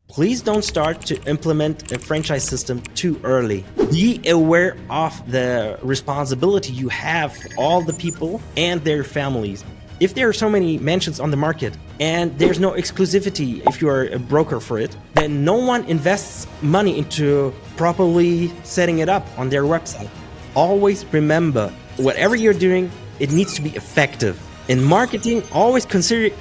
Please don't start to implement a franchise system too early. Be aware of the responsibility you have for all the people and their families. If there are so many mansions on the market and there's no exclusivity if you are a broker for it, then no one invests money into properly setting it up on their website. Always remember, whatever you're doing, it needs to be effective. In marketing, always consider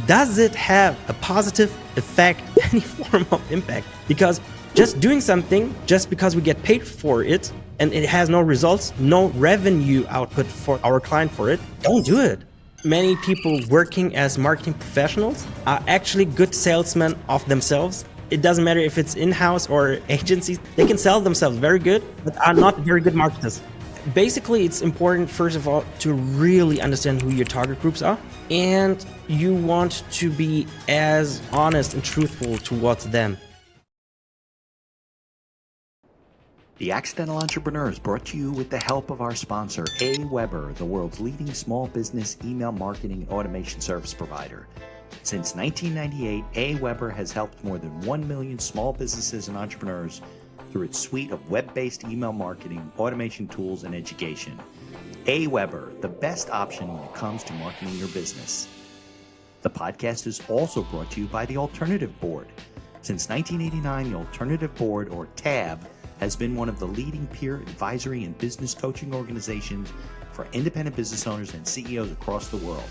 does it have a positive effect, any form of impact? Because just doing something, just because we get paid for it, and it has no results, no revenue output for our client for it, don't do it. Many people working as marketing professionals are actually good salesmen of themselves. It doesn't matter if it's in-house or agencies, they can sell themselves very good, but are not very good marketers. Basically, it's important, first of all, to really understand who your target groups are, and you want to be as honest and truthful towards them. The Accidental Entrepreneur is brought to you with the help of our sponsor, AWeber, the world's leading small business email marketing and automation service provider. Since 1998, AWeber has helped more than 1 million small businesses and entrepreneurs through its suite of web-based email marketing, automation tools, and education. AWeber, the best option when it comes to marketing your business. The podcast is also brought to you by the Alternative Board. Since 1989, the Alternative Board, or TAB, has been one of the leading peer advisory and business coaching organizations for independent business owners and CEOs across the world.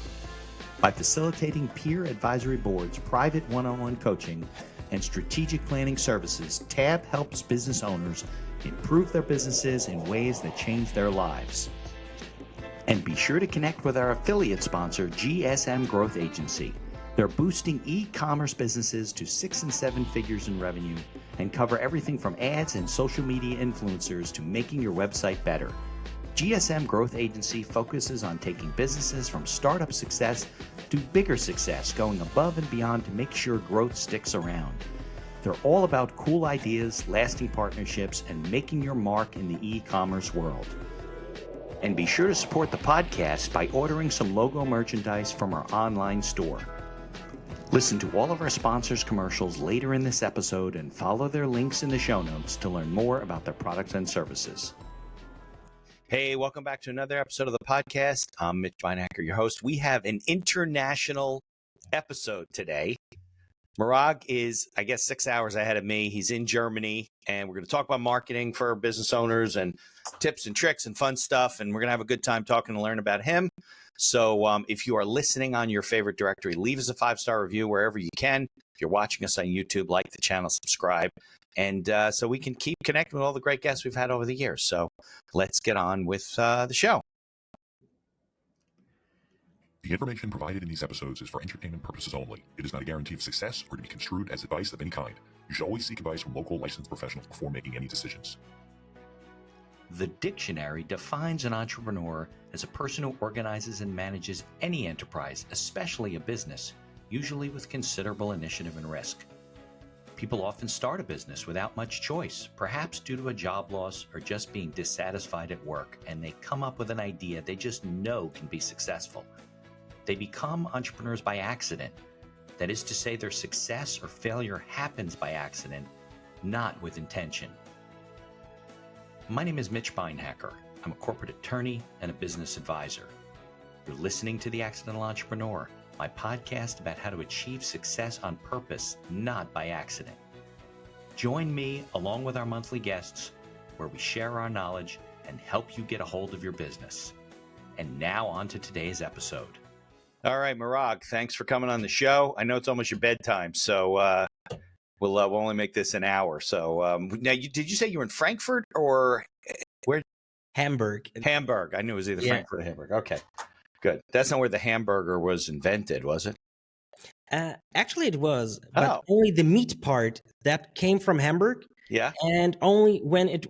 By facilitating peer advisory boards, private one-on-one coaching, and strategic planning services, TAB helps business owners improve their businesses in ways that change their lives. And be sure to connect with our affiliate sponsor, GSM Growth Agency. They're boosting e-commerce businesses to 6 and 7 figures in revenue and cover everything from ads and social media influencers to making your website better. GSM Growth Agency focuses on taking businesses from startup success to bigger success, going above and beyond to make sure growth sticks around. They're all about cool ideas, lasting partnerships, and making your mark in the e-commerce world. And be sure to support the podcast by ordering some logo merchandise from our online store. Listen to all of our sponsors' commercials later in this episode and follow their links in the show notes to learn more about their products and services. Hey, welcome back to another episode of the podcast. I'm Mitch Beinhacker, your host. We have an international episode today. Marag is, 6 hours ahead of me. He's in Germany, and we're going to talk about marketing for business owners and tips and tricks and fun stuff, and we're going to have a good time talking and learn about him. So if you are listening on your favorite directory, leave us a 5-star review wherever you can. If you're watching us on YouTube, like the channel, subscribe. And so we can keep connecting with all the great guests we've had over the years. So let's get on with the show. The information provided in these episodes is for entertainment purposes only. It is not a guarantee of success or to be construed as advice of any kind. You should always seek advice from local licensed professionals before making any decisions. The dictionary defines an entrepreneur as a person who organizes and manages any enterprise, especially a business, usually with considerable initiative and risk. People often start a business without much choice, perhaps due to a job loss or just being dissatisfied at work, and they come up with an idea they just know can be successful. They become entrepreneurs by accident. That is to say, their success or failure happens by accident, not with intention. My name is Mitch Beinhacker. I'm a corporate attorney and a business advisor. You're listening to The Accidental Entrepreneur, my podcast about how to achieve success on purpose, not by accident. Join me along with our monthly guests, where we share our knowledge and help you get a hold of your business. And now on to today's episode. All right, Marag, thanks for coming on the show. I know it's almost your bedtime, so we'll only make this an hour. So now, did you say you were in Frankfurt or where? Hamburg. Hamburg. I knew it was either Frankfurt or Hamburg. Okay, good. That's not where the hamburger was invented, was it? Actually, it was, but only the meat part that came from Hamburg. Yeah. And only when it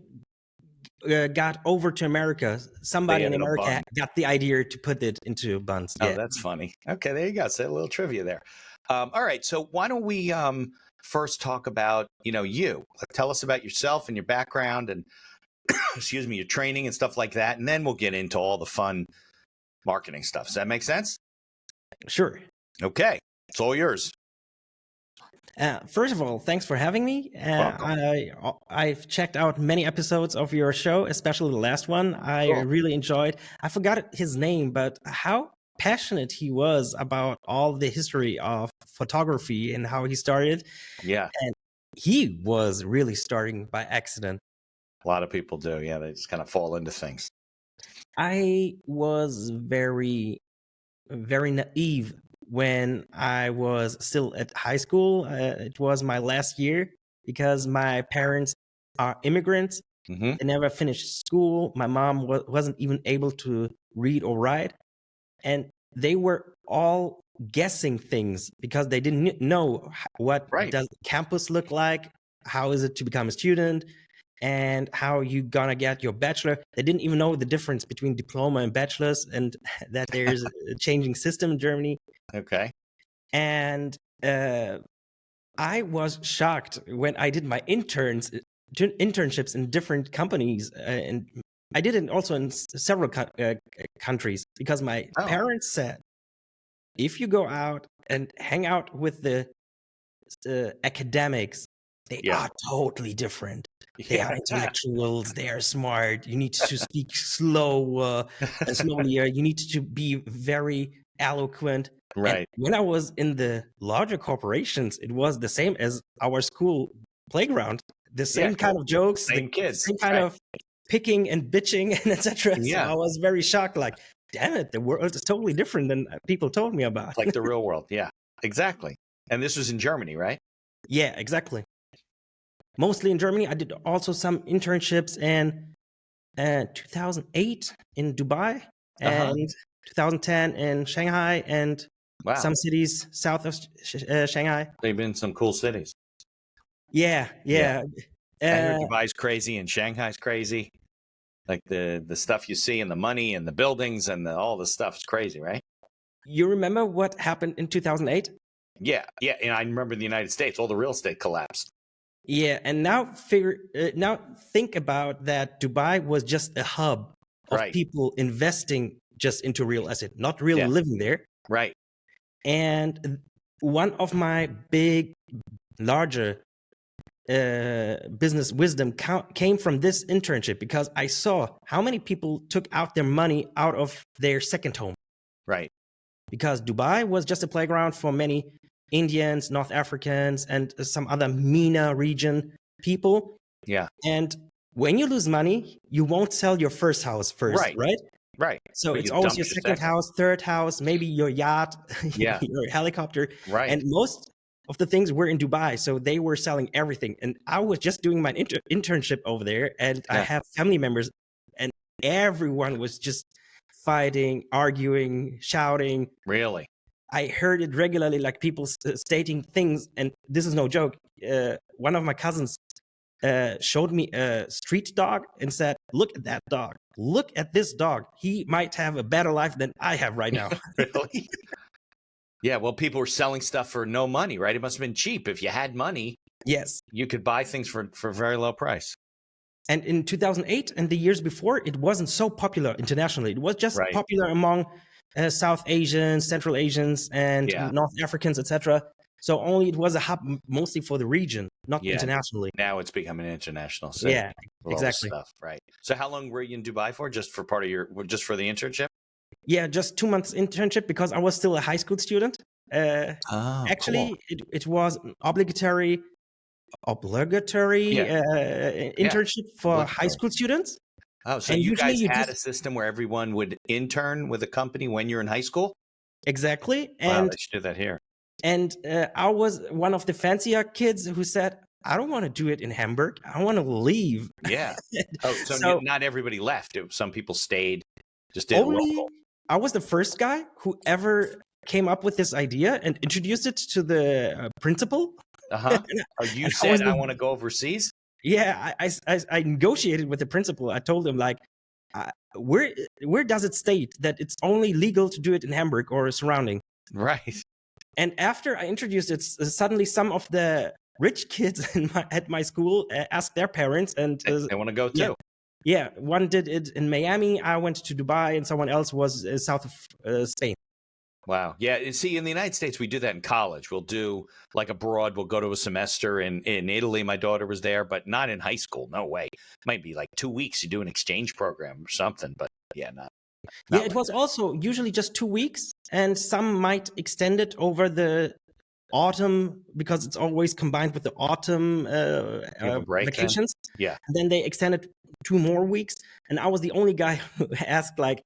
got over to America, somebody in America got the idea to put it into buns. Oh, that's funny. Okay, there you go. So a little trivia there. All right, so why don't we first talk about, you. Tell us about yourself and your background and, excuse me, your training and stuff like that, and then we'll get into all the fun marketing stuff. Does that make sense? Sure. Okay, it's all yours. First of all, thanks for having me. Welcome. I've checked out many episodes of your show, especially the last one. I Cool. really enjoyed. I forgot his name, but how passionate he was about all the history of photography and how he started. Yeah, And he was really starting by accident. a lot of people do. Yeah, they just kind of fall into things. I was very, very naive when I was still at high school. It was my last year because my parents are immigrants. Hmm. They never finished school. My mom wasn't even able to read or write. And they were all guessing things because they didn't know what Right. does campus look like, how is it to become a student, and how you gonna get your bachelor. They didn't even know the difference between diploma and bachelor's, and that there's a changing system in Germany. Okay. And I was shocked when I did my internships in different companies, and I did it also in several countries because my Oh, parents said if you go out and hang out with the academics, they yeah. are totally different. They Yeah. are intellectuals. They are smart. You need to speak slowly. You need to be very eloquent. And Right. when I was in the larger corporations, it was the same as our school playground. The Yeah. same kind of jokes, the Same kids. same kind Right. of picking and bitching and etc. So Yeah. I was very shocked. Like, damn it, the world is totally different than people told me about. Like the real world. Yeah. Exactly. And this was in Germany, right? Yeah, exactly. Mostly in Germany. I did also some internships in 2008 in Dubai Uh-huh. and 2010 in Shanghai and Wow. some cities south of Shanghai. They've been in some cool cities. Yeah, Yeah. yeah. I heard Dubai's crazy and Shanghai's crazy. Like the stuff you see and the money and the buildings and all the stuff is crazy, right? You remember what happened in 2008? Yeah. Yeah. And I remember the United States, all the real estate collapsed. Yeah, and now now think about that. Dubai was just a hub of Right. people investing just into real estate, not really Yeah. living there. Right. And one of my larger business wisdom came from this internship because I saw how many people took out their money out of their second home. Right. Because Dubai was just a playground for many Indians, North Africans, and some other MENA region people. Yeah. And when you lose money, you won't sell your first house first, Right. right? Right. So But it's you always dump your your second house, third house, maybe your yacht, Yeah. your helicopter. Right. And most of the things were in Dubai. So they were selling everything. And I was just doing my internship over there. And I Yeah. have family members, and everyone was just fighting, arguing, shouting. Really? I heard it regularly, like people stating things. And this is no joke. One of my cousins showed me a street dog and said, "Look at that dog. Look at this dog. He might have a better life than I have right now." Really? Yeah. Well, people were selling stuff for no money, right? It must have been cheap. If you had money, Yes. you could buy things for a very low price. And in 2008 and the years before, it wasn't so popular internationally. It was just Right. popular among South Asians, Central Asians, and Yeah. North Africans, etc. So only it was a hub mostly for the region, not Yeah. internationally. Now it's become an international city. Yeah, with all this exactly. stuff, right? So how long were you in Dubai for? Just for just for the internship? Yeah, just 2 months internship because I was still a high school student. Oh, Actually, it was an obligatory internship for high Obligatory. school students. Oh, so And you usually guys you had just a system where everyone would intern with a company when you're in high school? exactly. Wow, And they should do that here. I was one of the fancier kids who said, "I don't want to do it in Hamburg. I want to leave." Yeah. Oh, so, So not everybody left. Some people stayed, just did it only local. I was the first guy who ever came up with this idea and introduced it to the principal. Uh-huh. Oh, you And I was said, the I want to go overseas? Yeah, I negotiated with the principal. I told him like, where does it state that it's only legal to do it in Hamburg or surrounding? Right. And after I introduced it, suddenly some of the rich kids at my school asked their parents, and They want to go yeah, too. yeah, one did it in Miami. I went to Dubai, and someone else was south of Spain. Wow. Yeah. And see, in the United States, we do that in college. We'll do like abroad. We'll go to a semester in Italy. My daughter was there, but not in high school. No way. Might be like 2 weeks. You do an exchange program or something. But yeah, Yeah, not it like was that. also usually just 2 weeks, and some might extend it over the autumn because it's always combined with the autumn You have a break then? vacations. Yeah. And then they extended 2 more weeks, and I was the only guy who asked, like,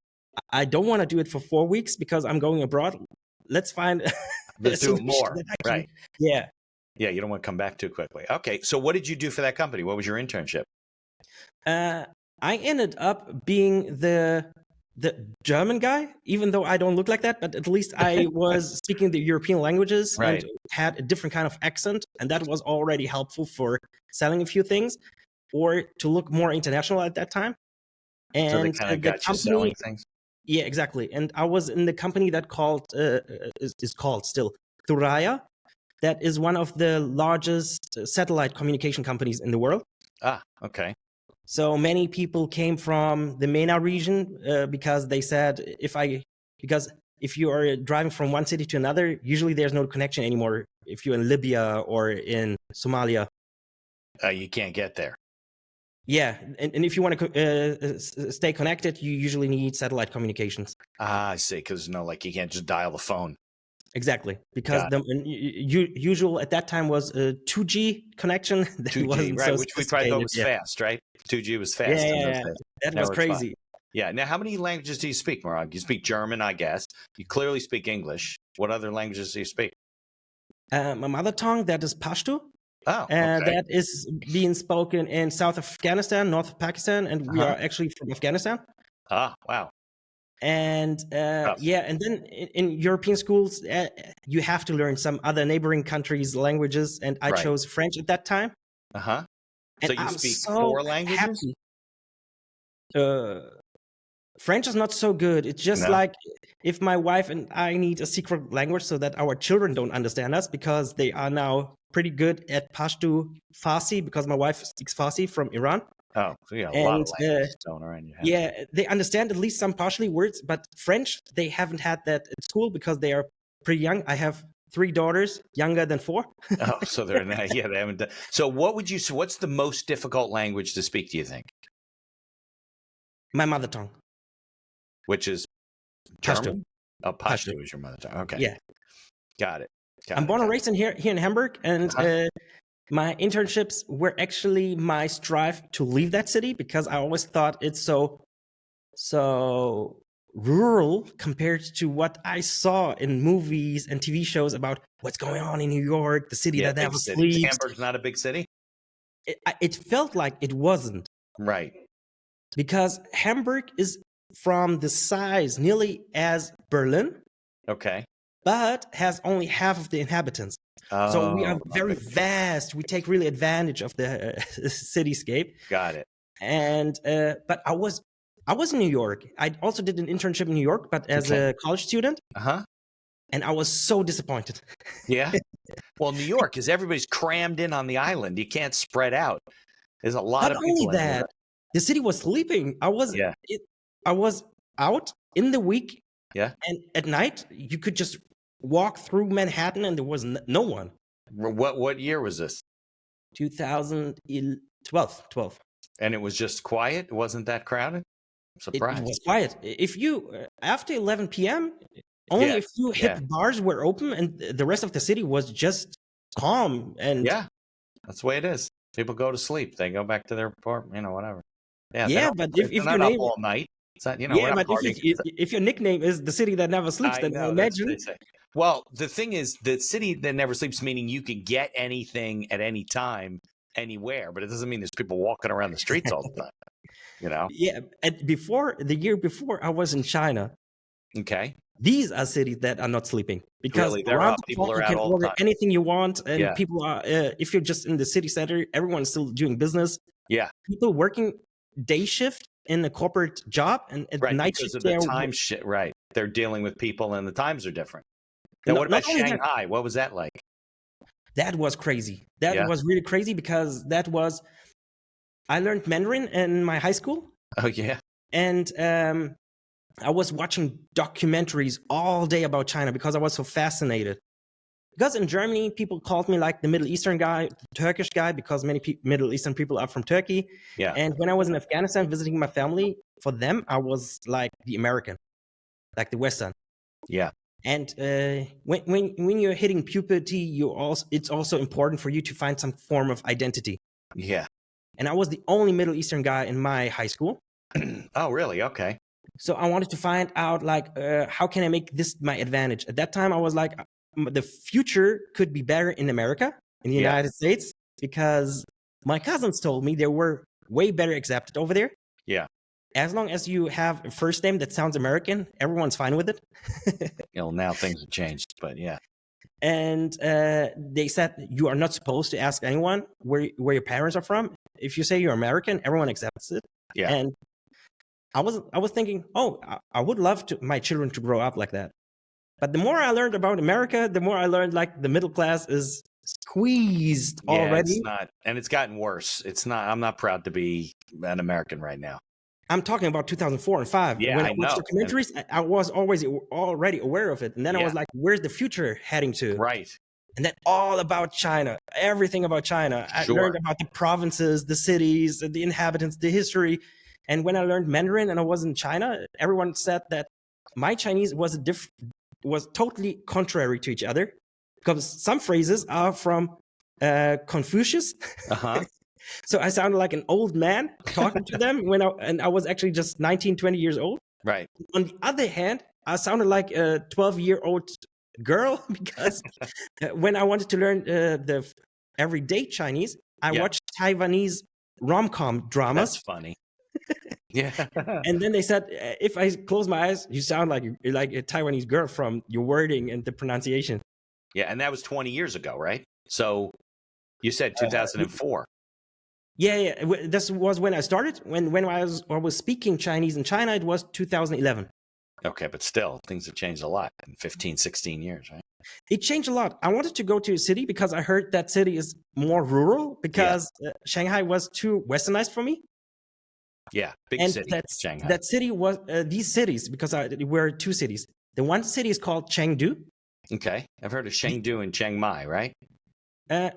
I don't want to do it for 4 weeks because I'm going abroad. Let's find a Let's do it solution more. that I can. Right. Yeah. Yeah. You don't want to come back too quickly. Okay. So what did you do for that company? What was your internship? I ended up being the German guy, even though I don't look like that, but at least I was speaking the European languages Right. and had a different kind of accent, and that was already helpful for selling a few things or to look more international at that time. So they And kind of the got you company, selling things? yeah, exactly. And I was in the company that is called still Thuraya. That is one of the largest satellite communication companies in the world. Ah, okay. So many people came from the MENA region because they said because if you are driving from one city to another, usually there's no connection anymore. If you're in Libya or in Somalia, You can't get there. yeah, and if you want to stay connected, you usually need satellite communications. Ah, I see. Because you can't just dial the phone. Exactly, because Got the usual at that time was a 2G connection that 2G, wasn't right? so Which we probably thought sophisticated. was Yeah, fast, right? 2G was yeah, fast in yeah, those yeah. days. That Now was it's fine. crazy. Yeah. Now, how many languages do you speak, Marag? You speak German, I guess. You clearly speak English. What other languages do you speak? My mother tongue, that is Pashto. Oh, okay. That is being spoken in South Afghanistan, North of Pakistan, and we Uh-huh. are actually from Afghanistan. Ah, wow. And Tough. yeah, and then in European schools, you have to learn some other neighboring countries' languages, and I Right. chose French at that time. Uh-huh. And So you I'm speak so 4 languages? happy. French is not so good. It's just No. like if my wife and I need a secret language so that our children don't understand us because they are now pretty good at Pashto Farsi because my wife speaks Farsi from Iran. Oh, so you got a lot And of languages going around your head. yeah, they understand at least some partially words, but French, they haven't had that at school because they are pretty young. I have 3 daughters, younger than 4. Oh, so they're not, yeah, they haven't done. So what's the most difficult language to speak, do you think? My mother tongue, Which is Pashto. German? Oh, Pashto Pashto. is your mother tongue. Okay. Yeah. Got it. I'm born and raised here in Hamburg, and Uh-huh. my internships were actually my strive to leave that city because I always thought it's so rural compared to what I saw in movies and TV shows about what's going on in New York, the city Yeah, that big never city. sleeps. Hamburg's not a big city? It felt like it wasn't Right. because Hamburg is from the size nearly as Berlin, Okay. but has only half of the inhabitants. So we are Oh, very okay. vast. We take really advantage of the cityscape. Got it. And but I was in New York. I also did an internship in New York, but as Okay. a college student, Uh-huh. and I was so disappointed. Yeah. Well, New York is everybody's crammed in on the island. You can't spread out. There's a lot Not of only people in that, there. the city was sleeping. Yeah. I was out in the week, Yeah. and at night you could just walk through Manhattan, and there was no one. What year was this? 2012. And it was just quiet? It wasn't that crowded? It Surprised. was quiet. If you after 11 p.m., only Yeah, a few hip bars were open, and the rest of the city was just calm. And Yeah. That's the way it is. People go to sleep. They go back to their apartment, whatever. Yeah. yeah, but if They're your not up name, all night. It's not, we're yeah, not but partying. if your nickname is the city that never sleeps, I then know. That's what imagine. they say. Well, the thing is, the city that never sleeps, meaning you can get anything at any time, anywhere, but it doesn't mean there's people walking around the streets all the time. Yeah, and the year before, I was in China. Okay. These are cities that are not sleeping because Really, they're around up. the People clock are you out can all the order time. anything you want, and Yeah. people are. If you're just in the city center, everyone's still doing business. Yeah. People working day shift in a corporate job, and at Right. night Because shift of the they're time shit. Right. They're dealing with people and the times are different. Now, what not about only that. Shanghai? What was that like? That was crazy. That Yeah. was really crazy because I learned Mandarin in my high school, Oh, yeah. and I was watching documentaries all day about China because I was so fascinated. Because in Germany, people called me like the Middle Eastern guy, the Turkish guy, because many Middle Eastern people are from Turkey. Yeah. And when I was in Afghanistan visiting my family, for them, I was like the American, like the Western. Yeah. And when you're hitting puberty, it's also important for you to find some form of identity. Yeah. And I was the only Middle Eastern guy in my high school. Oh, really? Okay. So I wanted to find out like how can I make this my advantage. At that time, I was like, the future could be better in America, in the Yeah. United States, because my cousins told me they were way better accepted over there. Yeah. As long as you have a first name that sounds American, everyone's fine with it. Now things have changed, but yeah. And they said you are not supposed to ask anyone where your parents are from. If you say you're American, everyone accepts it. Yeah. And I was thinking, oh, I would love my children to grow up like that. But the more I learned about America, the more I learned like the middle class is squeezed already. It's not, and it's gotten worse. It's not. I'm not proud to be an American right now. I'm talking about 2004 and 5. Yeah, when I I watched know. documentaries, I was already aware of it. And then I was like, where's the future heading to? Right. And then all about China, everything about China. I learned about the provinces, the cities, the inhabitants, the history. And when I learned Mandarin and I was in China, everyone said that my Chinese was totally contrary to each other, because some phrases are from Confucius. Uh-huh. So I sounded like an old man talking to them and I was actually just 19, 20 years old. Right. On the other hand, I sounded like a 12-year-old girl, because when I wanted to learn the everyday Chinese, I watched Taiwanese rom-com dramas. That's funny. Yeah. And then they said, if I close my eyes, you sound like a Taiwanese girl from your wording and the pronunciation. Yeah, and that was 20 years ago, right? So you said 2004. Yeah. This was when I started. When I was speaking Chinese in China, it was 2011. Okay, but still, things have changed a lot in 15, 16 years, right? It changed a lot. I wanted to go to a city because I heard that city is more rural, because Shanghai was too westernized for me. Yeah, big And city, Shanghai. that city was these cities, because there were two cities. The one city is called Chengdu. Okay, I've heard of Chengdu and Chiang Mai, right?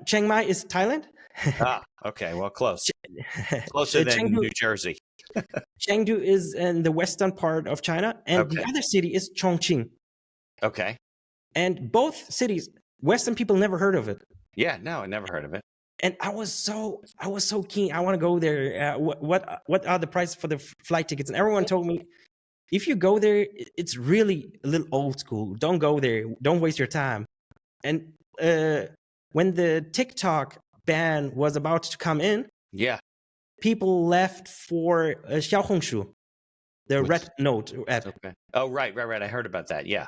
Chiang Mai is Thailand. Okay, well, close. Closer than Chengdu, New Jersey. Chengdu is in the western part of China, and the other city is Chongqing. Okay. And both cities, Western people never heard of it. Yeah, no, I never heard of it. And I was so keen. I want to go there. What are the prices for the flight tickets? And everyone told me, if you go there, it's really a little old school. Don't go there. Don't waste your time. And when the TikTok ban was about to come in, people left for Xiaohongshu, the red note app. Okay. Oh, right. I heard about that. Yeah.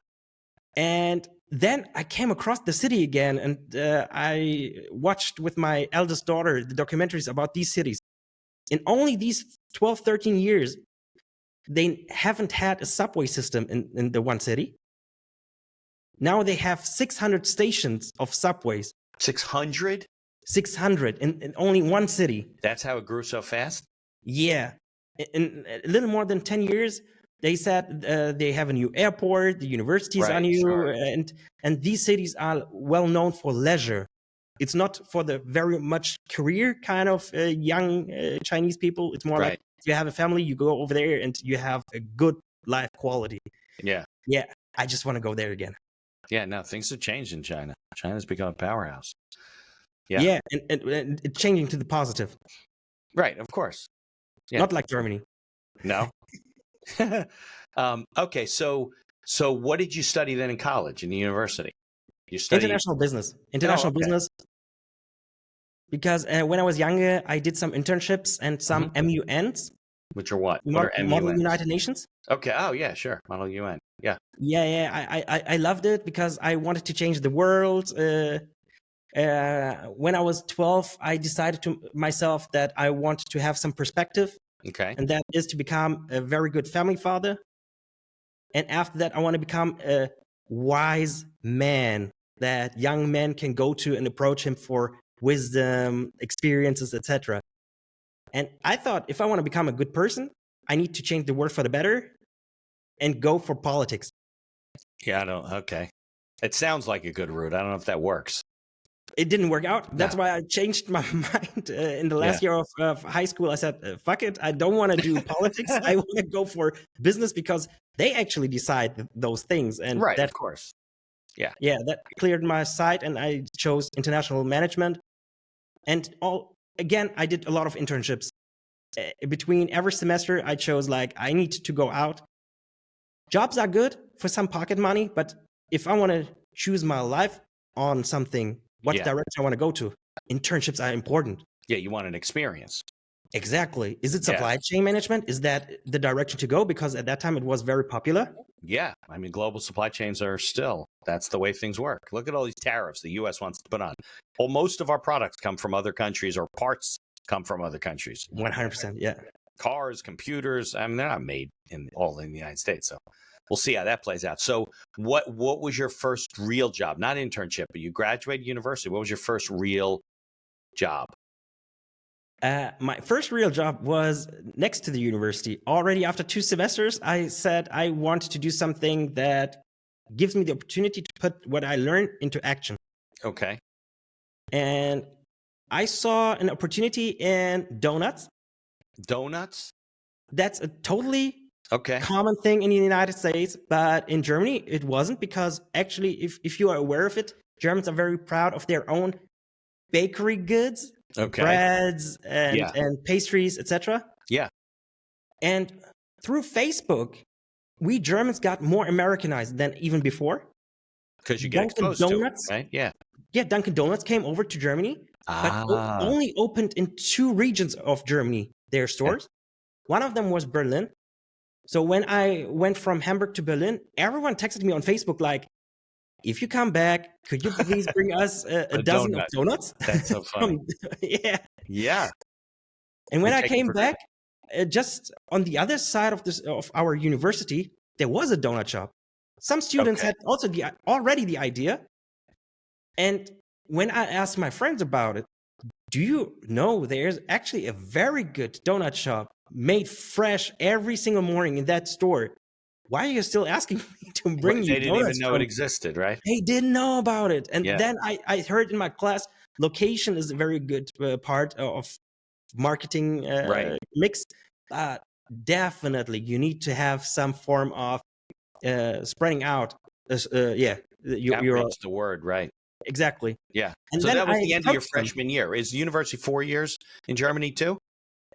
And then I came across the city again, and I watched with my eldest daughter the documentaries about these cities. In only these 12, 13 years, they haven't had a subway system in the one city. Now they have 600 stations of subways. 600? 600 in only one city. That's how it grew so fast? Yeah. In a little more than 10 years, they said they have a new airport, the universities are new, and these cities are well known for leisure. It's not for the very much career kind of young Chinese people. It's more like if you have a family, you go over there and you have a good life quality. Yeah. Yeah. I just want to go there again. Yeah, no, things have changed in China. China's become a powerhouse. Yeah. Yeah, and it's changing to the positive. Right, of course. Yeah. Not like Germany. No. Okay, so what did you study then in college, in the university? You studied international business. Business. Because when I was younger, I did some internships and some MUNs. Which are what? What are MUNs? Model United Nations. Okay. Oh, yeah, sure. Model UN. Yeah. Yeah. I loved it because I wanted to change the world. When I was 12, I decided to myself that I wanted to have some perspective. Okay. And that is to become a very good family father. And after that, I want to become a wise man that young men can go to and approach him for wisdom, experiences, etc. And I thought, if I want to become a good person, I need to change the world for the better. and go for politics. Yeah, I don't. Okay. It sounds like a good route. I don't know if that works. It didn't work out. That's No. why I changed my mind in the last Yeah. year of high school. I said, fuck it. I don't want to do politics. I want to go for business because they actually decide those things. And Right, that, of course. yeah, that cleared my sight, and I chose international management. And again, I did a lot of internships. Between every semester, I chose I need to go out. Jobs are good for some pocket money, but if I want to choose my life on something, what direction I want to go to, internships are important. Yeah, you want an experience. Exactly. Is it supply chain management? Is that the direction to go? Because at that time it was very popular. Yeah. I mean, global supply chains are still, that's the way things work. Look at all these tariffs the U.S. wants to put on. Well, most of our products come from other countries, or parts come from other countries. 100%. Yeah. Cars, computers, I mean, they're not made all in the United States. So we'll see how that plays out. So what was your first real job? Not internship, but you graduated university. What was your first real job? My first real job was next to the university. Already after 2 semesters, I said I want to do something that gives me the opportunity to put what I learned into action. Okay. And I saw an opportunity in donuts. Donuts? That's a totally Okay. common thing in the United States, but in Germany it wasn't, because actually, if you are aware of it, Germans are very proud of their own bakery goods, breads and pastries, etc. Yeah. And through Facebook, we Germans got more Americanized than even before. Because you get Dunkin' exposed Donuts, to it, right? Yeah. Yeah, Dunkin' Donuts came over to Germany, but only opened in 2 regions of Germany, their stores. One of them was Berlin. So when I went from Hamburg to Berlin, everyone texted me on Facebook if you come back, could you please bring us a dozen of donuts? That's so funny. Yeah. Yeah. And when I came back, just on the other side of our university, there was a donut shop. Some students had also already the idea. And when I asked my friends about it, do you know there's actually a very good donut shop made fresh every single morning in that store? Why are you still asking me to bring you donuts? They didn't even know it existed, right? They didn't know about it. And then I heard in my class, location is a very good part of marketing mix. Definitely, you need to have some form of spreading out. You're the word, right? Exactly. Yeah. And so then that was the end of your freshman year. Is university 4 years in Germany too?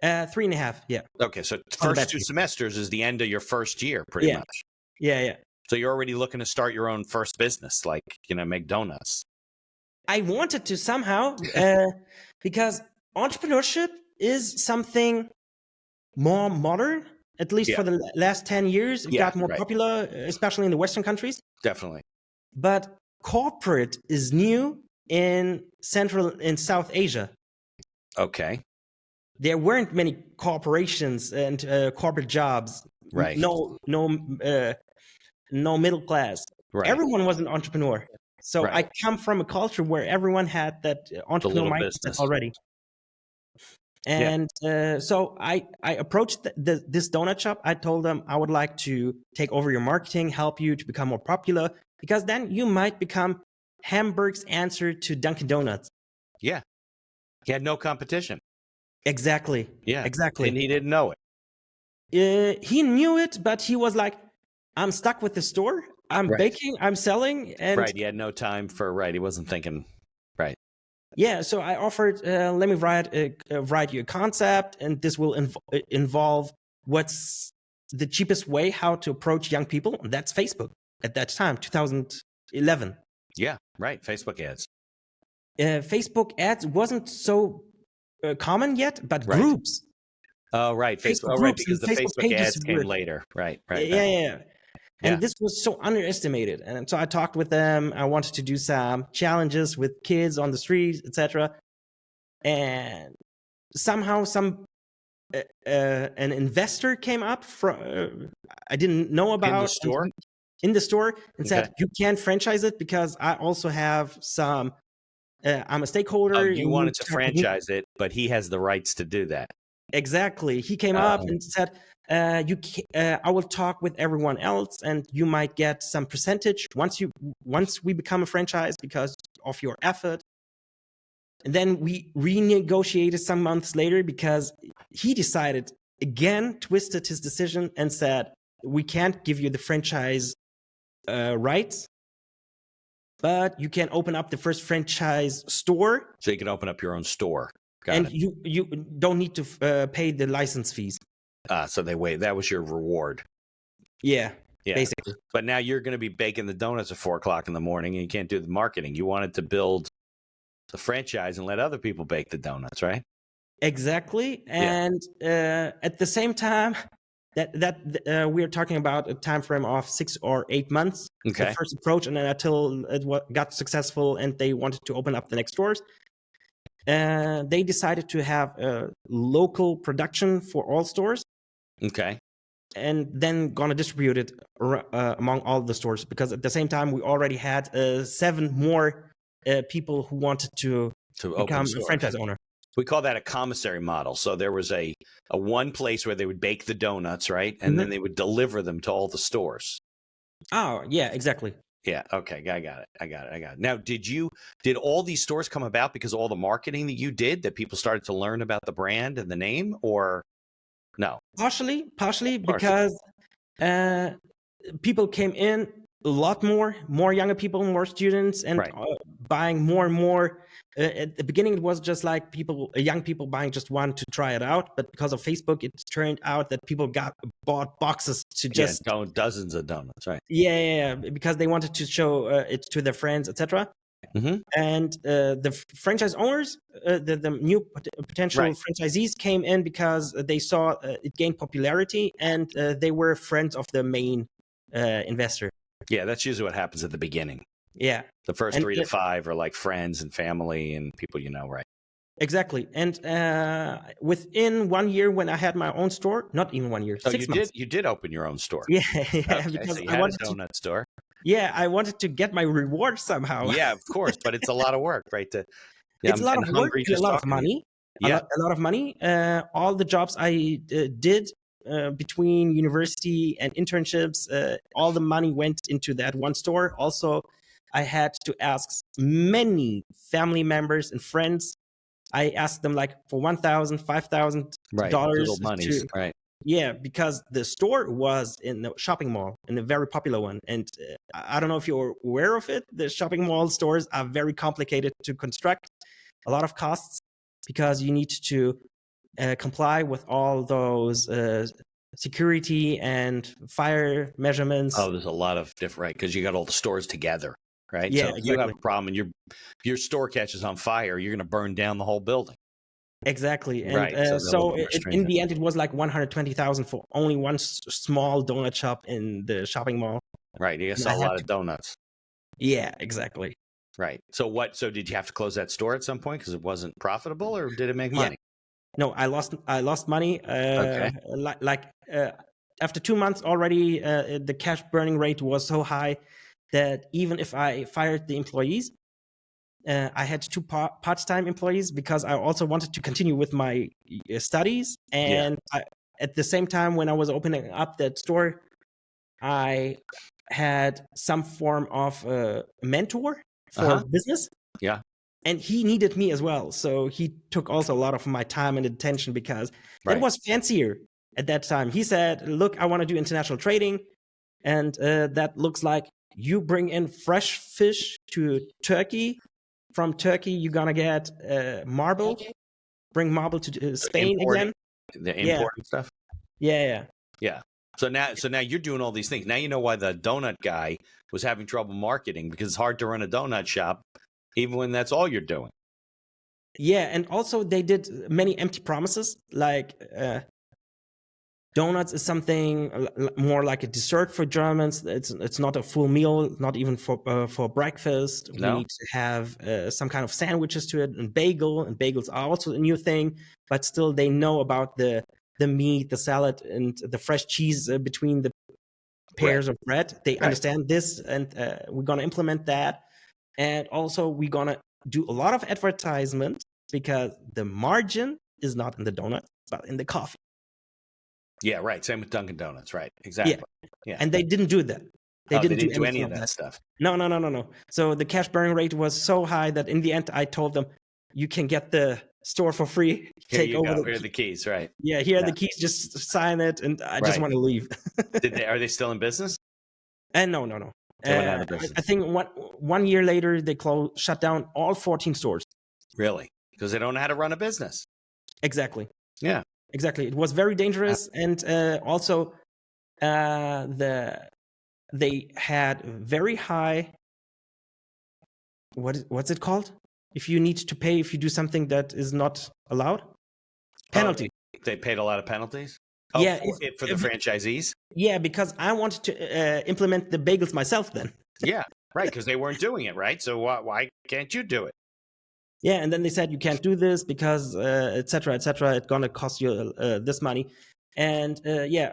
3.5. Yeah. Okay. So first 2 semesters is the end of your first year, pretty much. Yeah. So you're already looking to start your own first business, make donuts. I wanted to somehow, because entrepreneurship is something more modern, at least for the last 10 years. It got more popular, especially in the Western countries. Definitely. But corporate is new in Central and South Asia. Okay. There weren't many corporations and corporate jobs. Right. No middle class. Right. Everyone was an entrepreneur. So I come from a culture where everyone had that entrepreneur mindset already. And so I approached this donut shop. I told them I would like to take over your marketing, help you to become more popular, because then you might become Hamburg's answer to Dunkin' Donuts. Yeah. He had no competition. Exactly. Yeah. Exactly. And he didn't know it. He knew it, but he was like, I'm stuck with the store. I'm baking, I'm selling. And he had no time for, he wasn't thinking, Yeah, so I offered, let me write you a concept, and this will involve what's the cheapest way how to approach young people. And that's Facebook at that time, 2011. Yeah, right. Facebook ads. Facebook ads wasn't so common yet, but groups. Oh, right. Facebook groups, because the Facebook ads came later. Right. Yeah. And this was so underestimated. And so I talked with them. I wanted to do some challenges with kids on the streets, etc. And somehow an investor came up from I didn't know about in the store and said, you can't franchise it because I also have some. I'm a stakeholder. You wanted to franchise it, but he has the rights to do that. Exactly. He came up Oh, and said, I will talk with everyone else, and you might get some percentage once we become a franchise because of your effort. And then we renegotiated some months later because he decided again, twisted his decision and said, we can't give you the franchise rights, but you can open up the first franchise store, so you can open up your own store. Got and it. you don't need to pay the license fees. So they wait. That was your reward. Yeah, Yeah. basically. But now you're going to be baking the donuts at 4:00 in the morning, and you can't do the marketing. You wanted to build the franchise and let other people bake the donuts, right? Exactly. Yeah. And at the same time, we're talking about a time frame of 6 or 8 months. Okay. The first approach, and then until it got successful and they wanted to open up the next stores, they decided to have a local production for all stores, Okay. and then gonna distribute it among all the stores, because at the same time we already had 7 more people who wanted to open become a stores. franchise owner. We call that a commissary model. So there was a one place where they would bake the donuts, right? And then they would deliver them to all the stores. Oh, yeah, exactly. Yeah. Okay. I got it. Now, did all these stores come about because of all the marketing that you did, that people started to learn about the brand and the name, or no? Partially because people came in a lot more younger people, more students, and Right. buying more and more. At the beginning, it was just like young people buying just one to try it out. But because of Facebook, it turned out that people bought boxes to just dozens of donuts, right? yeah, because they wanted to show it to their friends, etc. Mm-hmm. And the franchise owners, the new potential franchisees, came in because they saw it gained popularity, and they were friends of the main investor. Yeah, that's usually what happens at the beginning. Yeah, The first and 3 to 5 are like friends and family and people you know, right? exactly. And within 1 year, when I had my own store, not even 1 year, So 6 months. you did open your own store. Yeah, Okay, because so you I had wanted a donut store. Yeah, I wanted to get my reward somehow. Yeah, of course, but it's a lot of work, right? It's a lot of work and a lot of money. Yeah. A lot of money. All the jobs I did between university and internships, all the money went into that one store. Also, I had to ask many family members and friends. I asked them like for $1,000, $5,000 Little monies, right? Yeah, because the store was in the shopping mall, in a very popular one. And I don't know if you're aware of it. The shopping mall stores are very complicated to construct, a lot of costs, because you need to comply with all those security and fire measurements. Oh, there's a lot of different, right? Because you got all the stores together, right? Yeah, so if exactly. you have a problem and your store catches on fire, you're going to burn down the whole building. Exactly. And Right, so in the end, it was like 120,000 for only one small donut shop in the shopping mall. Right, you got to sell a lot of donuts. Yeah, exactly. Right. So did you have to close that store at some point because it wasn't profitable, or did it make money? Yeah. No, I lost money. Okay. After 2 months already, the cash burning rate was so high that even if I fired the employees, I had 2 part-time employees, because I also wanted to continue with my studies. And at the same time, when I was opening up that store, I had some form of a mentor for business. Yeah. And he needed me as well. So he took also a lot of my time and attention, because it was fancier at that time. He said, look, I want to do international trading. And that looks like you bring in fresh fish to Turkey. From Turkey, you're going to get marble. Bring marble to Spain again. The importing stuff? Yeah. So now you're doing all these things. Now you know why the donut guy was having trouble marketing, because it's hard to run a donut shop, even when that's all you're doing. Yeah, and also they did many empty promises, like donuts is something more like a dessert for Germans. It's not a full meal, not even for breakfast. No? We need to have some kind of sandwiches to it, and bagels are also a new thing. But still, they know about the meat, the salad, and the fresh cheese between the pairs of bread. They understand this, and we're gonna implement that. And also, we're gonna do a lot of advertisement, because the margin is not in the donut, but in the coffee. Yeah, right. Same with Dunkin' Donuts, right? Exactly. Yeah. And they didn't do that. They They didn't do didn't do any anything of that that. stuff. No. So the cash burn rate was so high that in the end, I told them, you can get the store for free. Here Take you over go. Here are the keys, right? Yeah, here are Yeah. the keys. Just sign it, and I just Right. want to leave. Are they still in business? And no. They went out of business. I think 1 year later they shut down all 14 stores. Really? Because they don't know how to run a business. Exactly. Yeah. Exactly. It was very dangerous, and also they had very high. What's it called? If you need to pay if you do something that is not allowed, penalty. They paid a lot of penalties. Oh, Yeah, for the franchisees. Yeah, because I wanted to implement the bagels myself then. Yeah, right. Because they weren't doing it right. So why can't you do it? Yeah, and then they said you can't do this because etc. It's gonna cost you this money. And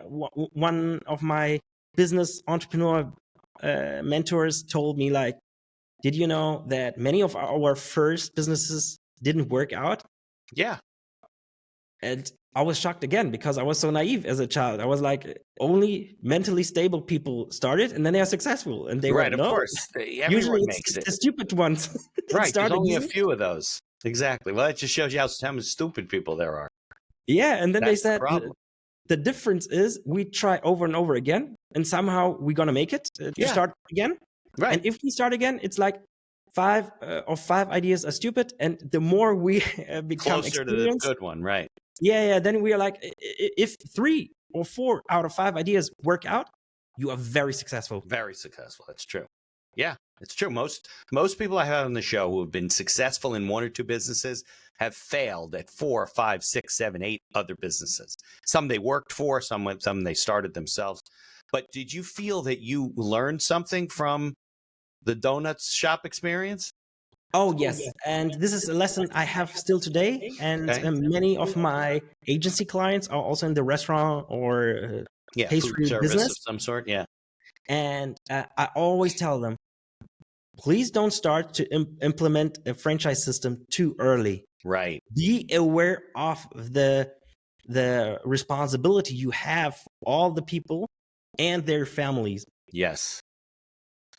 one of my business entrepreneur mentors told me, like, did you know that many of our first businesses didn't work out? Yeah. And I was shocked again because I was so naive as a child. I was like, only mentally stable people started, and then they are successful. And they were Of course. Everyone usually makes it's it. the stupid ones. Right. There's only a few of those. Exactly. Well, that just shows you how many stupid people there are. Yeah, and then That's they said the difference is we try over and over again, and somehow we're gonna make it to start again. Right. And if we start again, it's like five ideas are stupid, and the more we become closer to the good one, right? Yeah. Then we are like, if 3 or 4 out of 5 ideas work out, you are very successful. Very successful. That's true. Yeah, it's true. Most people I have on the show who have been successful in 1 or 2 businesses have failed at 4, 5, 6, 7, 8 other businesses. Some they worked for, some they started themselves. But did you feel that you learned something from the donuts shop experience? Oh, yes. And this is a lesson I have still today. And many of my agency clients are also in the restaurant or pastry food business of some sort. Yeah. And I always tell them, please don't start to implement a franchise system too early. Right. Be aware of the responsibility you have for all the people and their families. Yes.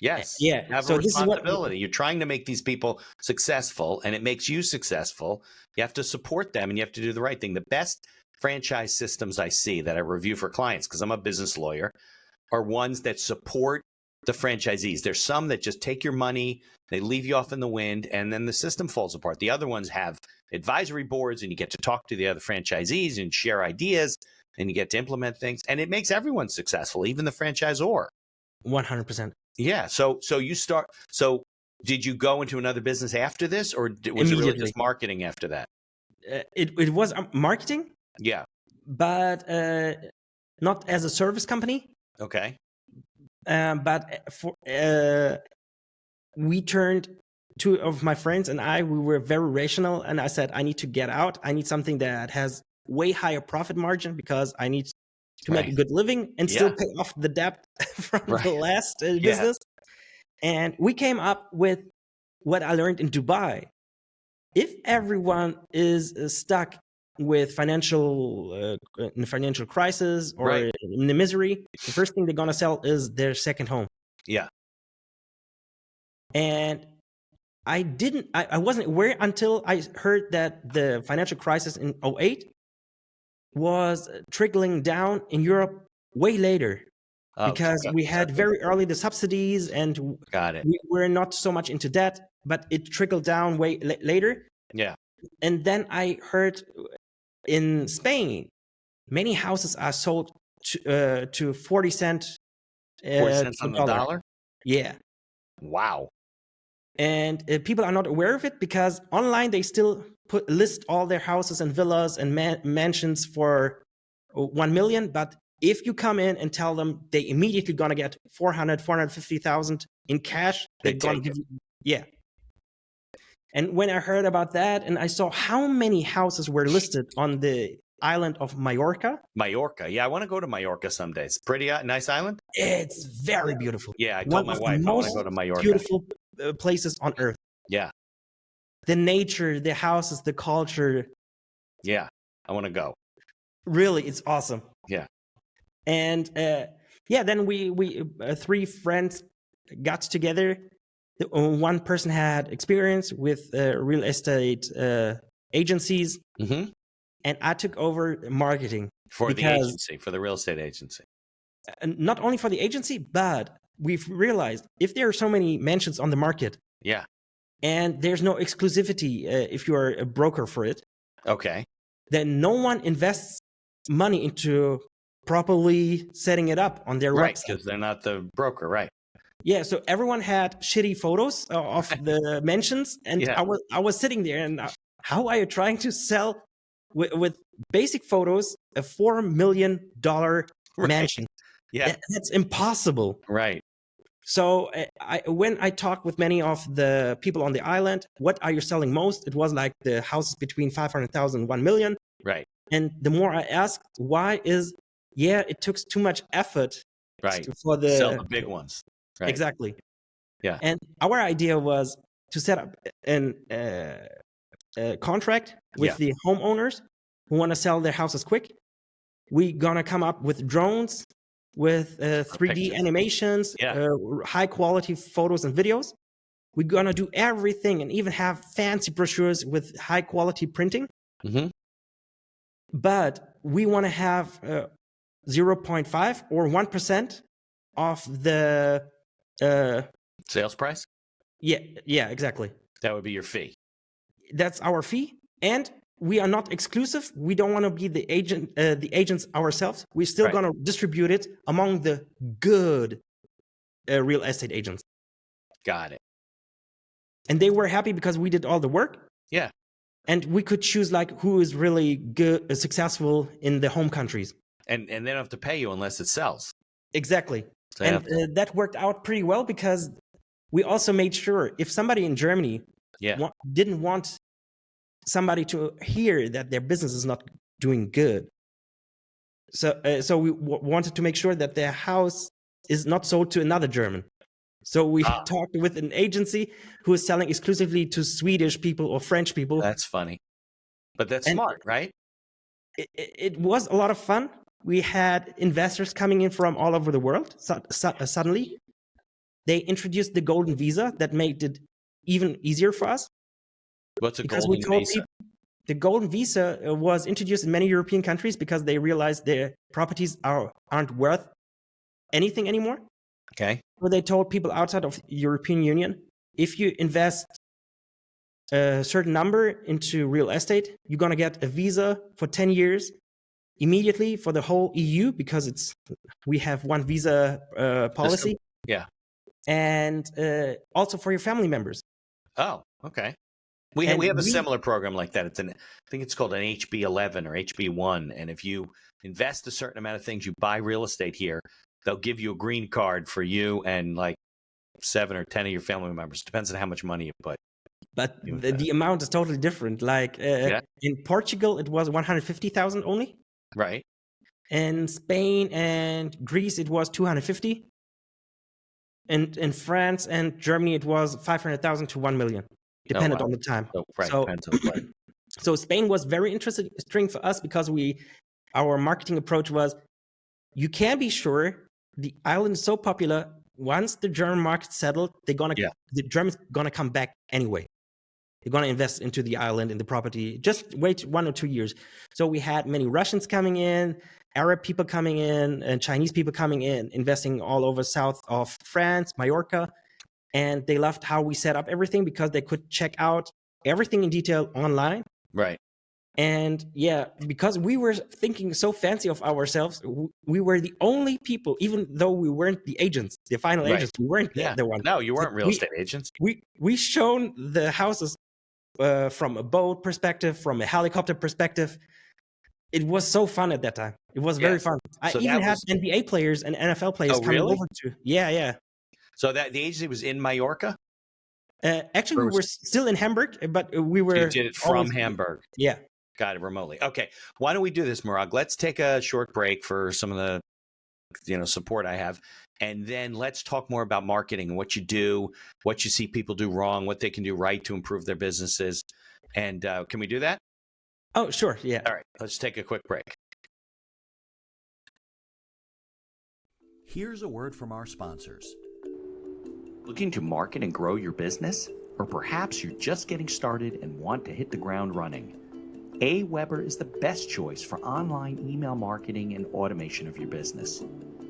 Yes. Yeah. You have a responsibility. You're trying to make these people successful, and it makes you successful. You have to support them, and you have to do the right thing. The best franchise systems I see that I review for clients, because I'm a business lawyer, are ones that support the franchisees. There's some that just take your money, they leave you off in the wind, and then the system falls apart. The other ones have advisory boards, and you get to talk to the other franchisees and share ideas, and you get to implement things, and it makes everyone successful, even the franchisor. 100%. Yeah. So you start. So did you go into another business after this, or was it really just marketing after that? It was marketing. Yeah. But not as a service company. Okay. But we turned, 2 of my friends and we were very rational, and I said, I need to get out. I need something that has way higher profit margin because I need to make a good living and still pay off the debt from the last business. And we came up with what I learned in Dubai. If everyone is stuck with financial crisis or in the misery, the first thing they're gonna sell is their second home. Yeah. And I wasn't aware until I heard that the financial crisis in 2008 was trickling down in Europe way later. Because we had very early the subsidies, and we were not so much into debt, but it trickled down way later. Yeah. And then I heard in Spain, many houses are sold to 40 cents. 40 cents on the dollar? Yeah. Wow. And people are not aware of it because online they still list all their houses and villas and mansions for 1 million. But if you come in and tell them they immediately gonna get 450,000 in cash, they're gonna give you. Yeah. And when I heard about that and I saw how many houses were listed on the island of Mallorca. Mallorca. Yeah, I want to go to Mallorca someday. It's pretty nice island. It's very beautiful. Yeah, I told my wife I want to go to Mallorca. Beautiful places on earth. Yeah. The nature, the houses, the culture. Yeah. I want to go. Really, it's awesome. Yeah. And then we three friends got together. One person had experience with real estate agencies, and I took over marketing for the agency, for the real estate agency. Not only for the agency, but we've realized if there are so many mansions on the market, yeah, and there's no exclusivity if you are a broker for it, okay, then no one invests money into properly setting it up on their website, because they're not the broker, right? Yeah, so everyone had shitty photos of the mansions, and Yeah. I was sitting there, and how are you trying to sell with basic photos a $4 million mansion? Yeah, that's impossible. Right. So when I talked with many of the people on the island, what are you selling most? It was like the houses between 500,000 and 1 million. Right. And the more I asked, why is, it took too much effort for the sell the big ones. Right. Exactly. Yeah. And our idea was to set up a contract with the homeowners who want to sell their houses quick. We're gonna come up with drones, with 3D animations, high quality photos and videos. We're gonna do everything and even have fancy brochures with high quality printing. But we want to have 0.5 or 1% of the sales price. Yeah, exactly. That would be your fee. That's our fee, and we are not exclusive. We don't want to be the agents ourselves. We're still going to distribute it among the good real estate agents. Got it. And they were happy because we did all the work. Yeah. And we could choose like who is really good, successful in the home countries. And they don't have to pay you unless it sells. Exactly. So and that worked out pretty well because we also made sure if somebody in Germany didn't want somebody to hear that their business is not doing good. So we wanted to make sure that their house is not sold to another German. So we talked with an agency who is selling exclusively to Swedish people or French people. That's funny. But that's smart, right? It was a lot of fun. We had investors coming in from all over the world. Suddenly, they introduced the golden visa that made it even easier for us. What's a golden visa? The golden visa was introduced in many European countries because they realized their properties aren't worth anything anymore. Okay. So they told people outside of the European Union, if you invest a certain number into real estate, you're going to get a visa for 10 years immediately for the whole EU because we have one visa policy. Yeah. And also for your family members. Oh, okay. We have a similar program like that. I think it's called an HB11 or HB1. And if you invest a certain amount of things, you buy real estate here, they'll give you a green card for you and like 7 or 10 of your family members. Depends on how much money you put. But the amount is totally different. Like in Portugal, it was 150,000 only. Right. In Spain and Greece, it was 250. And in France and Germany, it was 500,000 to 1 million, dependent on the time. So Spain was very interesting for us because our marketing approach was, you can be sure the island is so popular. Once the German market settled, the Germans gonna come back anyway. They're gonna invest into the island in the property. Just wait 1 or 2 years. So we had many Russians coming in, Arab people coming in, and Chinese people coming in, investing all over south of France, Mallorca, and they loved how we set up everything because they could check out everything in detail online. Right. And because we were thinking so fancy of ourselves, we were the only people, even though we weren't the agents, the final agents, we weren't the one. No, you weren't real estate agents. We shown the houses from a boat perspective, from a helicopter perspective. It was so fun at that time. It was very fun. I even had NBA players and NFL players coming over to. Yeah. So the agency was in Mallorca? Actually, we were still in Hamburg, but we were. So you did it from Hamburg. Yeah. Got it remotely. Okay. Why don't we do this, Murad? Let's take a short break for some of the support I have. And then let's talk more about marketing and what you do, what you see people do wrong, what they can do right to improve their businesses. And can we do that? Oh, sure. Yeah. All right, let's take a quick break. Here's a word from our sponsors. Looking to market and grow your business? Or perhaps you're just getting started and want to hit the ground running? AWeber is the best choice for online email marketing and automation of your business.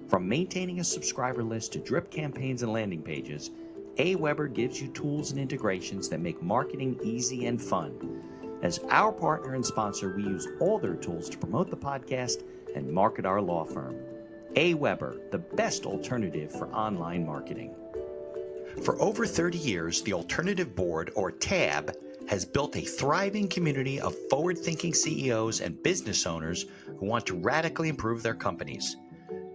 From maintaining a subscriber list to drip campaigns and landing pages, AWeber gives you tools and integrations that make marketing easy and fun. As our partner and sponsor, we use all their tools to promote the podcast and market our law firm. AWeber, the best alternative for online marketing. For over 30 years, the Alternative Board, or TAB, has built a thriving community of forward-thinking CEOs and business owners who want to radically improve their companies.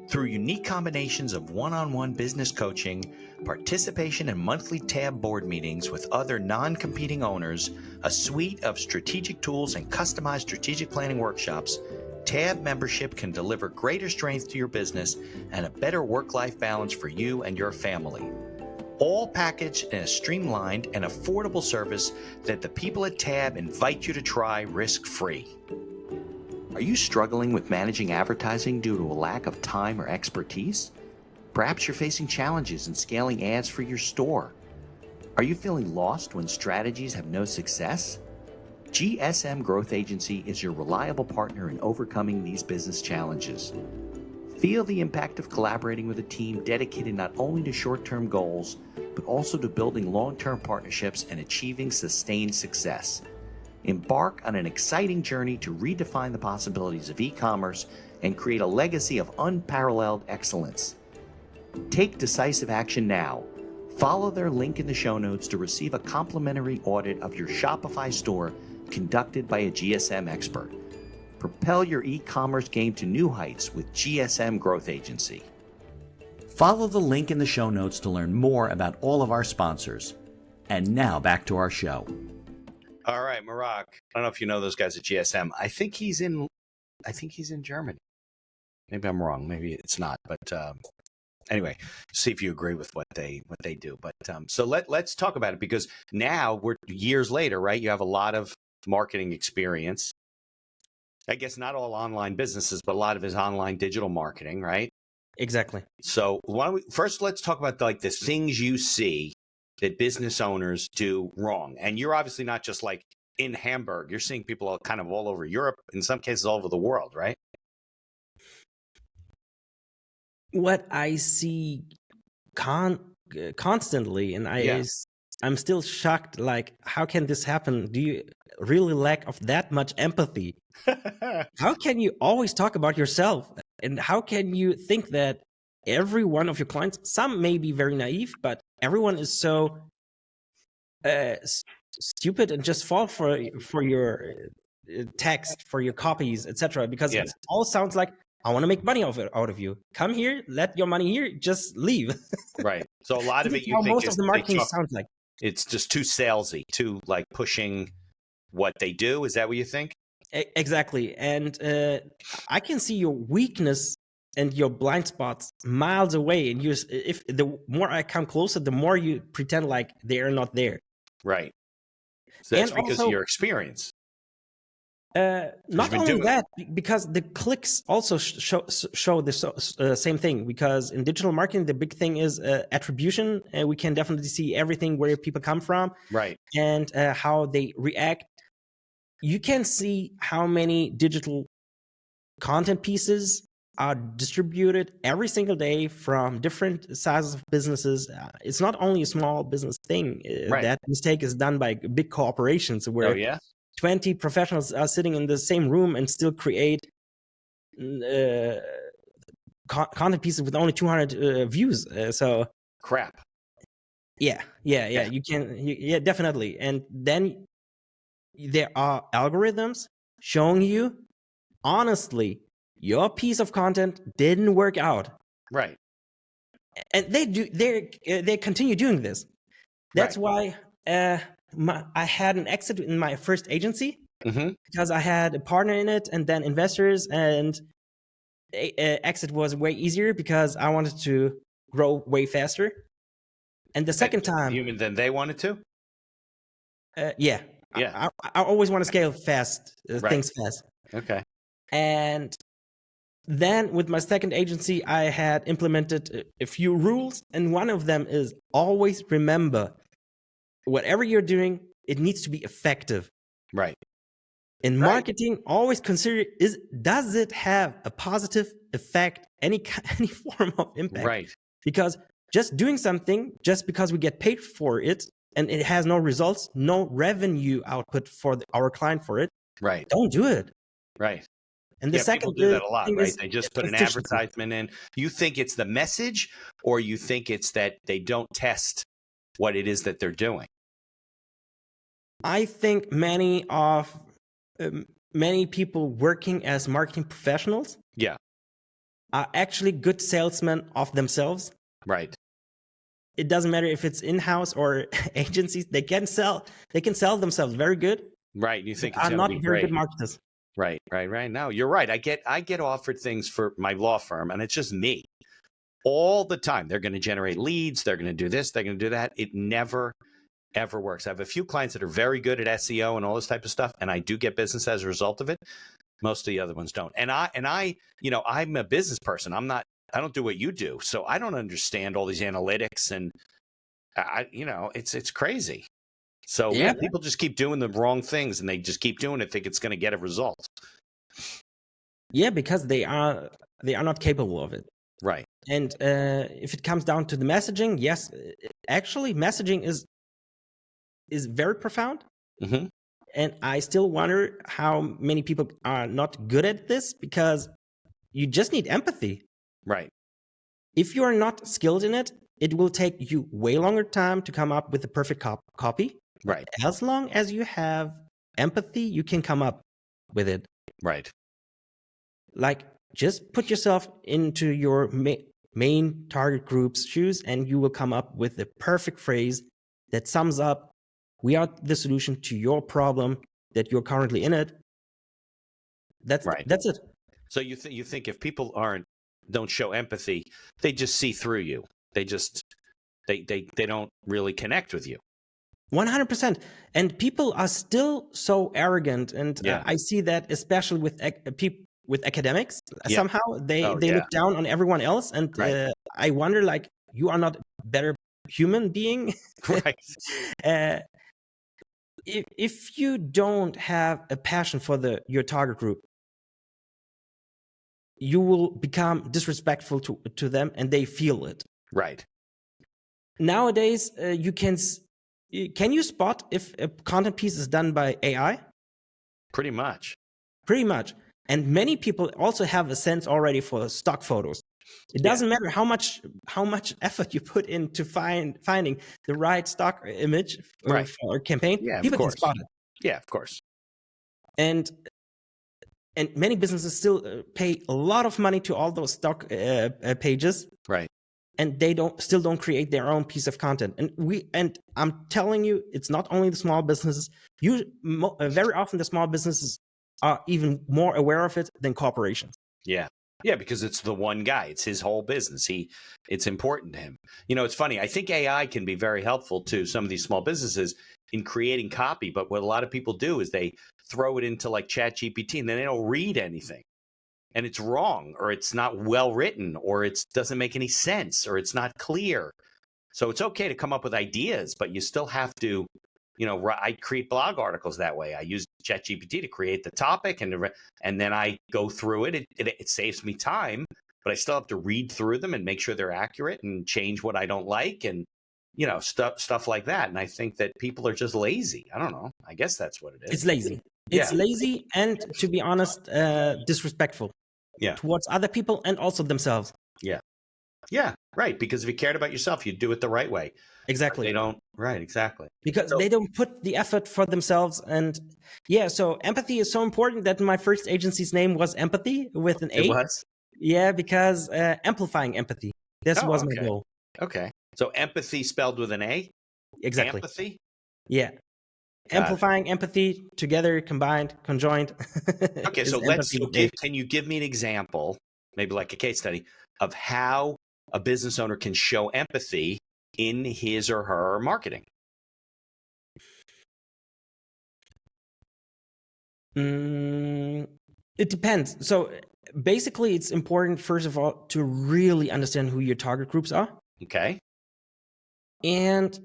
Through unique combinations of one-on-one business coaching, participation in monthly TAB board meetings with other non-competing owners, a suite of strategic tools, and customized strategic planning workshops, TAB membership can deliver greater strength to your business and a better work-life balance for you and your family. All packaged in a streamlined and affordable service that the people at TAB invite you to try risk-free. Are you struggling with managing advertising due to a lack of time or expertise? Perhaps you're facing challenges in scaling ads for your store. Are you feeling lost when strategies have no success? GSM Growth Agency is your reliable partner in overcoming these business challenges. Feel the impact of collaborating with a team dedicated not only to short-term goals, but also to building long-term partnerships and achieving sustained success. Embark on an exciting journey to redefine the possibilities of e-commerce and create a legacy of unparalleled excellence. Take decisive action now. Follow their link in the show notes to receive a complimentary audit of your Shopify store conducted by a GSM expert. Propel your e-commerce game to new heights with GSM Growth Agency. Follow the link in the show notes to learn more about all of our sponsors. And now back to our show. All right, Marak. I don't know if you know those guys at GSM. I think he's in Germany. Maybe I'm wrong. Maybe it's not. But anyway, see if you agree with what they do. But so let's talk about it, because now we're years later, right? You have a lot of marketing experience. I guess not all online businesses, but a lot of it is online digital marketing, right? Exactly. So why don't let's talk about the things you see that business owners do wrong. And you're obviously not just like in Hamburg. You're seeing people all over Europe, in some cases all over the world, right? What I see constantly, and I'm still shocked, like, how can this happen? Do you really lack of that much empathy? How can you always talk about yourself? And how can you think that every one of your clients, some may be very naive, but everyone is so stupid and just fall for your text, for your copies, etc. Because it all sounds like, I want to make money out of you. Come here, let your money here, just leave. Right. So a lot of it, you think, most of the marketing sounds like. It's just too salesy, too like pushing what they do. Is that what you think? Exactly. And I can see your weakness and your blind spots miles away. And if the more I come closer, the more you pretend like they are not there. Right. So that's because of your experience. Not only that, because the clicks also show the same thing. Because in digital marketing, the big thing is attribution, and we can definitely see everything, where people come from, right, and how they react. You can see how many digital content pieces are distributed every single day from different sizes of businesses. It's not only a small business thing. Right. That mistake is done by big corporations where 20 professionals are sitting in the same room and still create content pieces with only 200 views. So crap. Yeah. You can, definitely. And then there are algorithms showing you, honestly, your piece of content didn't work out. Right. And they continue doing this. That's why I had an exit in my first agency, because I had a partner in it and then investors, and exit was way easier because I wanted to grow way faster. And the second time, you mean than they wanted to? Yeah. Yeah. I always want to scale fast, things fast. Okay. And then with my second agency, I had implemented a few rules, and one of them is always remember, whatever you're doing, it needs to be effective. Right. In marketing, always consider, does it have a positive effect, any form of impact? Right. Because just doing something just because we get paid for it and it has no results, no revenue output for our client for it, Right. don't do it. Right. And the second people do that a lot, thing right? is They just put an efficiency. advertisement in. You think it's the message, or you think it's that they don't test what it is that they're doing? I think many people working as marketing professionals Yeah. are actually good salesmen of themselves. Right. It doesn't matter if it's in-house or agencies. They can sell themselves very good. Right. You think it's Are going to not be very great. good marketers. Right. No, you're right. I get offered things for my law firm, and it's just me all the time. They're going to generate leads. They're going to do this. They're going to do that. It never, ever works. I have a few clients that are very good at SEO and all this type of stuff, and I do get business as a result of it. Most of the other ones don't. And I, I'm a business person. I don't do what you do, so I don't understand all these analytics, and it's crazy. So yeah, people just keep doing the wrong things, and they just keep doing it, think it's going to get a result. Yeah, because they are not capable of it. Right. And if it comes down to the messaging, yes, actually, messaging is very profound. Mm-hmm. And I still wonder how many people are not good at this, because you just need empathy. Right. If you are not skilled in it, it will take you way longer time to come up with the perfect copy. Right. As long as you have empathy, you can come up with it. Right. Like, just put yourself into your main target group's shoes, and you will come up with the perfect phrase that sums up, we are the solution to your problem that you're currently in it. That's it. So you think if people don't show empathy, they just see through you. They just they don't really connect with you. 100%. And people are still so arrogant, and I see that especially with people with academics. Somehow they look down on everyone else, and I wonder, like, you are not a better human being. Right. If you don't have a passion for your target group, you will become disrespectful to them, and they feel it. Right. Nowadays, can you spot if a content piece is done by AI? Pretty much. And many people also have a sense already for stock photos. It doesn't matter how much effort you put into finding the right stock image for a campaign. People can spot it. Yeah, of course. And many businesses still pay a lot of money to all those stock pages. Right. And they still don't create their own piece of content. And I'm telling you, it's not only the small businesses. Very often the small businesses are even more aware of it than corporations. Yeah. Yeah, because it's the one guy. It's his whole business. It's important to him. It's funny. I think AI can be very helpful to some of these small businesses in creating copy. But what a lot of people do is they throw it into like ChatGPT, and then they don't read anything. And it's wrong, or it's not well written, or it doesn't make any sense, or it's not clear. So it's okay to come up with ideas, but you still have to, I create blog articles that way. I use ChatGPT to create the topic, and then I go through it. It saves me time, but I still have to read through them and make sure they're accurate and change what I don't like, and stuff like that. And I think that people are just lazy. I don't know. I guess that's what it is. It's lazy. It's lazy, and to be honest, disrespectful. Towards other people and also themselves. Yeah, right. Because if you cared about yourself, you'd do it the right way. Exactly. They don't. Right, exactly. Because they don't put the effort for themselves. And so empathy is so important that my first agency's name was Empathy with an A. It was? Yeah, because amplifying empathy. This was my goal. Okay. So empathy spelled with an A? Exactly. Empathy? Yeah. Amplifying empathy together, combined, conjoined. Okay, so can you give me an example, maybe like a case study, of how a business owner can show empathy in his or her marketing? Mm, it depends. So basically, it's important, first of all, to really understand who your target groups are. Okay. And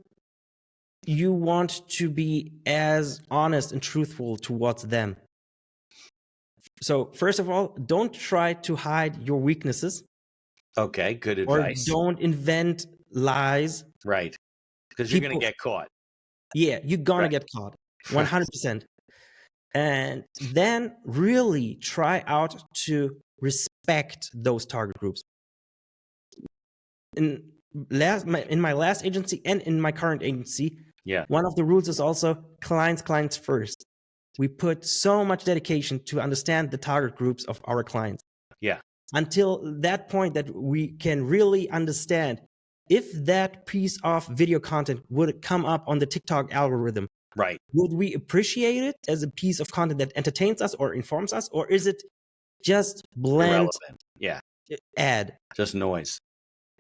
you want to be as honest and truthful towards them. So first of all, don't try to hide your weaknesses. Okay, good Or advice. don't invent lies. Right. Because you're going to get caught. Yeah, you're going Right. to get caught 100%. And then really try out to respect those target groups. In my last agency and in my current agency, Yeah. one of the rules is also clients first. We put so much dedication to understand the target groups of our clients. Yeah. Until that point that we can really understand if that piece of video content would come up on the TikTok algorithm. Right. Would we appreciate it as a piece of content that entertains us or informs us, or is it just bland Irrelevant. Yeah. ad? Just noise.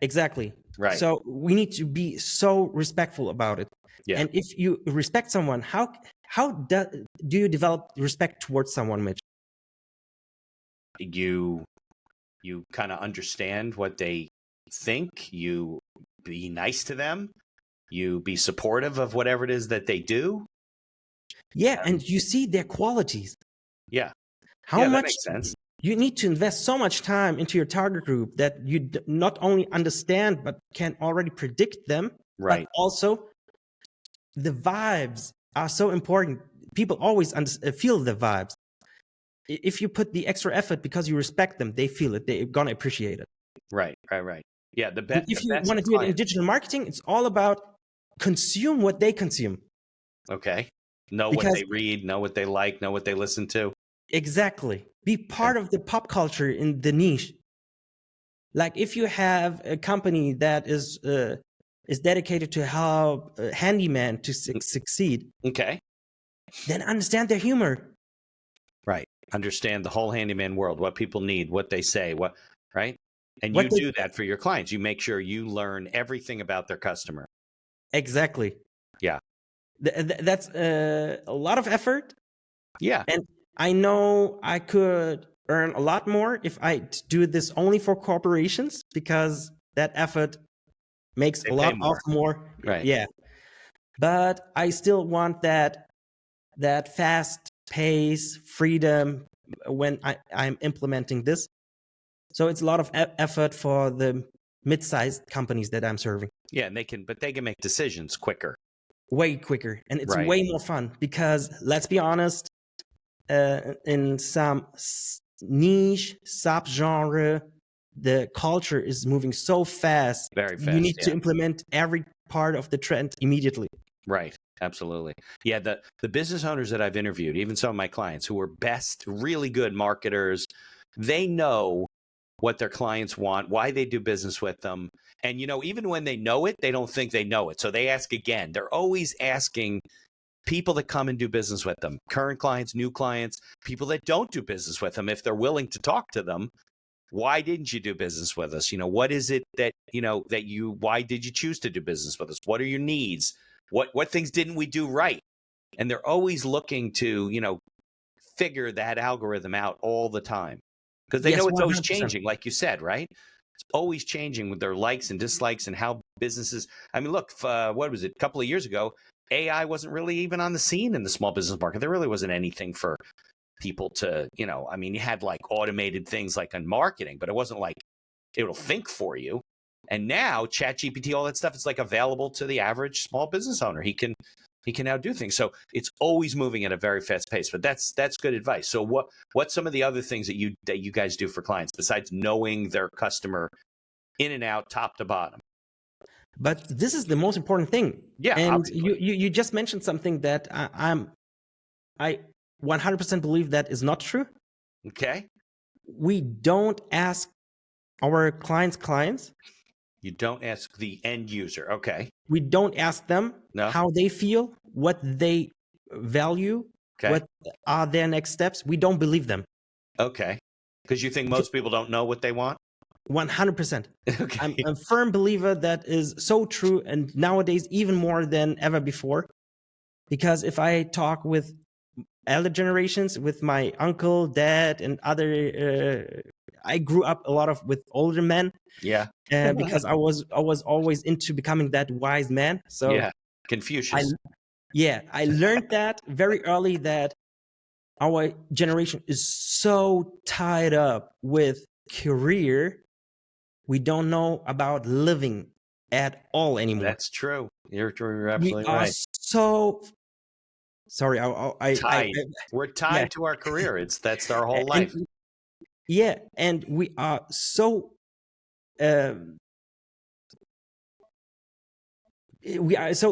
Exactly. Right. So we need to be so respectful about it. Yeah. And if you respect someone, how do you develop respect towards someone, Mitch? You kind of understand what they think. You be nice to them. You be supportive of whatever it is that they do. Yeah, and you see their qualities. Yeah. How that much makes sense. You need to invest so much time into your target group that you not only understand but can already predict them. Right. But also, the vibes are so important. People always feel the vibes. If you put the extra effort because you respect them, they feel it. They're gonna appreciate it. Right. Yeah. The best. If you want to do it in digital marketing, it's all about consume what they consume. Okay. Know what they read, know what they like, know what they listen to. Exactly. Be part of the pop culture in the niche. Like if you have a company that is dedicated to help handyman to succeed. Okay. Then understand their humor. Right. Understand the whole handyman world, what people need, what they say, right? And What you do that for your clients. You make sure you learn everything about their customer. Exactly. Yeah. That's a lot of effort. Yeah. And I know I could earn a lot more if I do this only for corporations, because that effort makes a lot of more. Right. Yeah. But I still want that fast pace, freedom when I'm implementing this. So it's a lot of effort for the mid-sized companies that I'm serving. Yeah, and they can make decisions quicker. Way quicker. And it's way more fun because, let's be honest, in some niche subgenre, the culture is moving so fast. Very fast. You need to implement every part of the trend immediately. Right. Absolutely. Yeah. The business owners that I've interviewed, even some of my clients who are really good marketers, they know what their clients want, why they do business with them. And, even when they know it, they don't think they know it. So they ask again. They're always asking people that come and do business with them, current clients, new clients, people that don't do business with them, if they're willing to talk to them. Why didn't you do business with us? What is it that, why did you choose to do business with us? What are your needs? What things didn't we do right? And they're always looking to, figure that algorithm out all the time, because they know it's 100%. Always changing, like you said, right? It's always changing with their likes and dislikes and how businesses. I mean, look, what was it? A couple of years ago, AI wasn't really even on the scene in the small business market. There really wasn't anything for people to, you had like automated things like on marketing, but it wasn't like it'll think for you. And now ChatGPT, all that stuff, is like available to the average small business owner. He can now do things. So it's always moving at a very fast pace. But that's good advice. So what's some of the other things that you guys do for clients besides knowing their customer in and out, top to bottom? But this is the most important thing. Yeah, and you just mentioned something that I 100% believe that is not true. Okay. We don't ask our clients. You don't ask the end user. Okay. We don't ask them how they feel, what they value, what are their next steps. We don't believe them. Okay. Because you think most people don't know what they want? 100%. Okay. I'm a firm believer that is so true, and nowadays even more than ever before. Because if I talk with elder generations with my uncle, dad, and other. I grew up a lot of with older men. Yeah. Because I was always into becoming that wise man. So Yeah. Confucius. I learned that very early that our generation is so tied up with career, we don't know about living at all anymore. That's true. You're We absolutely are right. so sorry. Tied. We're tied yeah. to our career. That's our whole And life. yeah, and we are so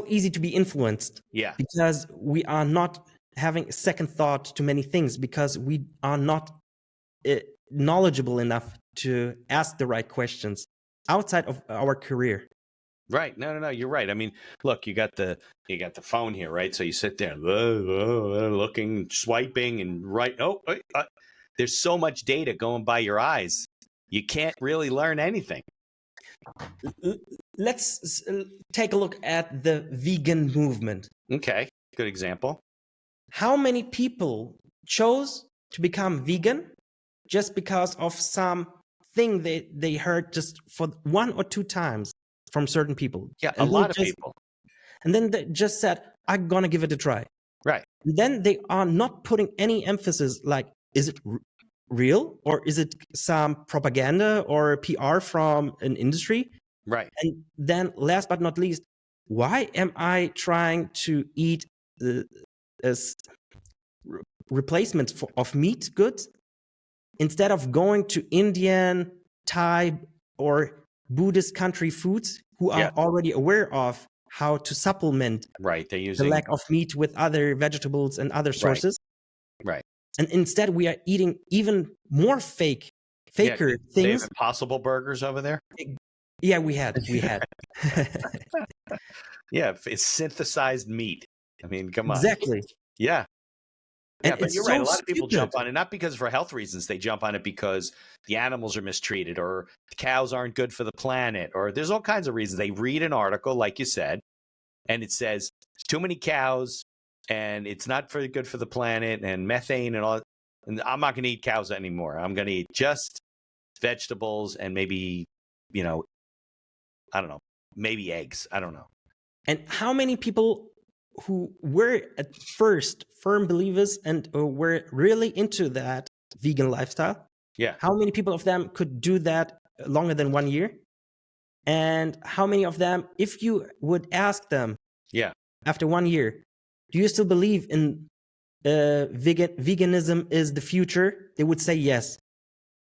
easy to be influenced. Yeah. Because we are not having a second thought to many things, because we are not knowledgeable enough to ask the right questions outside of our career. Right. No. You're right. I mean, look, you got the phone here, right? So you sit there looking, swiping, and there's so much data going by your eyes. You can't really learn anything. Let's take a look at the vegan movement. Okay. Good example. How many people chose to become vegan just because of some thing they heard just for 1 or 2 times from certain people? Yeah, and a lot of people. And then they just said, I'm gonna give it a try. Right. And then they are not putting any emphasis like, is it real, or is it some propaganda or PR from an industry? Right. And then last but not least, why am I trying to eat replacements of meat goods instead of going to Indian, Thai, or Buddhist country foods who are already aware of how to supplement They're the using lack of meat with other vegetables and other sources. Right. And instead we are eating even more faker They things. have Impossible burgers over there. Yeah, we had. Yeah, it's synthesized meat. I mean, come on. Exactly. Yeah. And Yeah, but it's you're right. so A lot of people stupid. jump on it, not because for health reasons. They jump on it because the animals are mistreated, or the cows aren't good for the planet, or there's all kinds of reasons. They read an article, like you said, and it says too many cows, and it's not very good for the planet, and methane and all. And I'm not going to eat cows anymore. I'm going to eat just vegetables and maybe, I don't know, maybe eggs. I don't know. And how many people who were at first firm believers and were really into that vegan lifestyle, how many people of them could do that longer than 1 year? And how many of them, if you would ask them after 1 year, do you still believe in veganism is the future? They would say yes.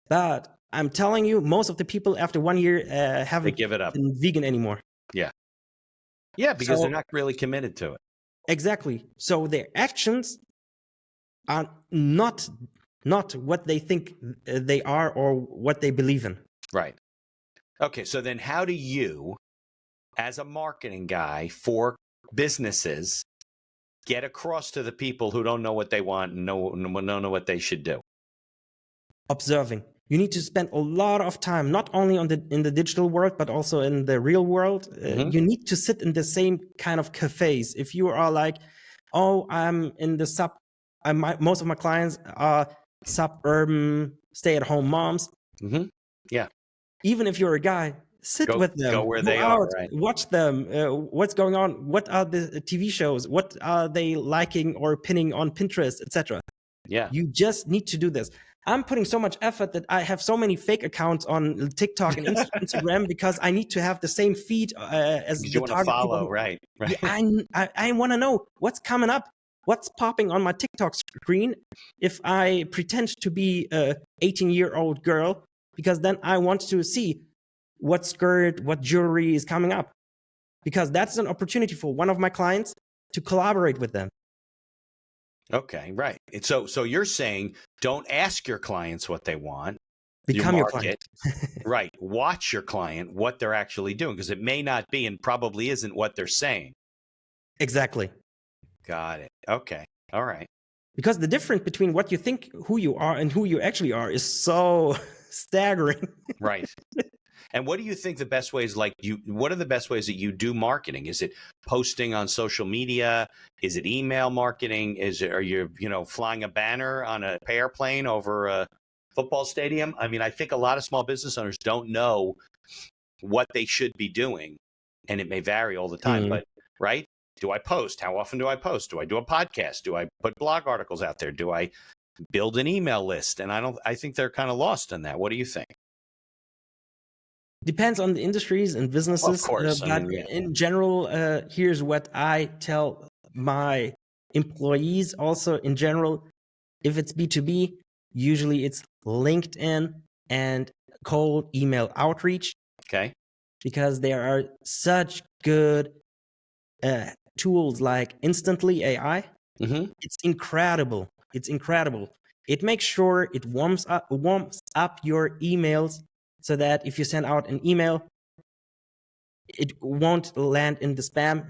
But I'm telling you, most of the people after 1 year haven't give it up. been vegan anymore. Yeah, because they're not really committed to it. Exactly. So their actions are not what they think they are or what they believe in. Right. Okay, so then how do you, as a marketing guy for businesses, get across to the people who don't know what they want and don't know what they should do? Observing. You need to spend a lot of time, not only in the digital world, but also in the real world. You need to sit in the same kind of cafes. If you are like, oh, I'm in the most of my clients are suburban stay-at-home moms. Yeah. Even if you're a guy, sit with them. Go where they are. Right. Watch them. What's going on? What are the TV shows? What are they liking or pinning on Pinterest, etc.? Yeah. You just need to do this. I'm putting so much effort that I have so many fake accounts on TikTok and Instagram because I need to have the same feed as the target follow, people. Right. I want to know what's coming up, what's popping on my TikTok screen if I pretend to be a 18-year-old girl, because then I want to see what skirt, what jewelry is coming up, because that's an opportunity for one of my clients to collaborate with them. Okay, right. So you're saying don't ask your clients what they want. Become your client. Right. Watch your client, what they're actually doing, because it may not be and probably isn't what they're saying. Exactly. Got it. Okay. All right. Because the difference between what you think who you are and who you actually are is so staggering. Right. And what do you think the best ways, what are the best ways that you do marketing? Is it posting on social media? Is it email marketing? Are you, flying a banner on a airplane over a football stadium? I mean, I think a lot of small business owners don't know what they should be doing, and it may vary all the time, but right? Do I post? How often do I post? Do I do a podcast? Do I put blog articles out there? Do I build an email list? And I think they're kind of lost in that. What do you think? Depends on the industries and businesses. Of course. But in general, here's what I tell my employees also in general. If it's B2B, usually it's LinkedIn and cold email outreach. Okay. Because there are such good tools like Instantly AI. Mm-hmm. It's incredible. It's incredible. It makes sure it warms up your emails so that if you send out an email, it won't land in the spam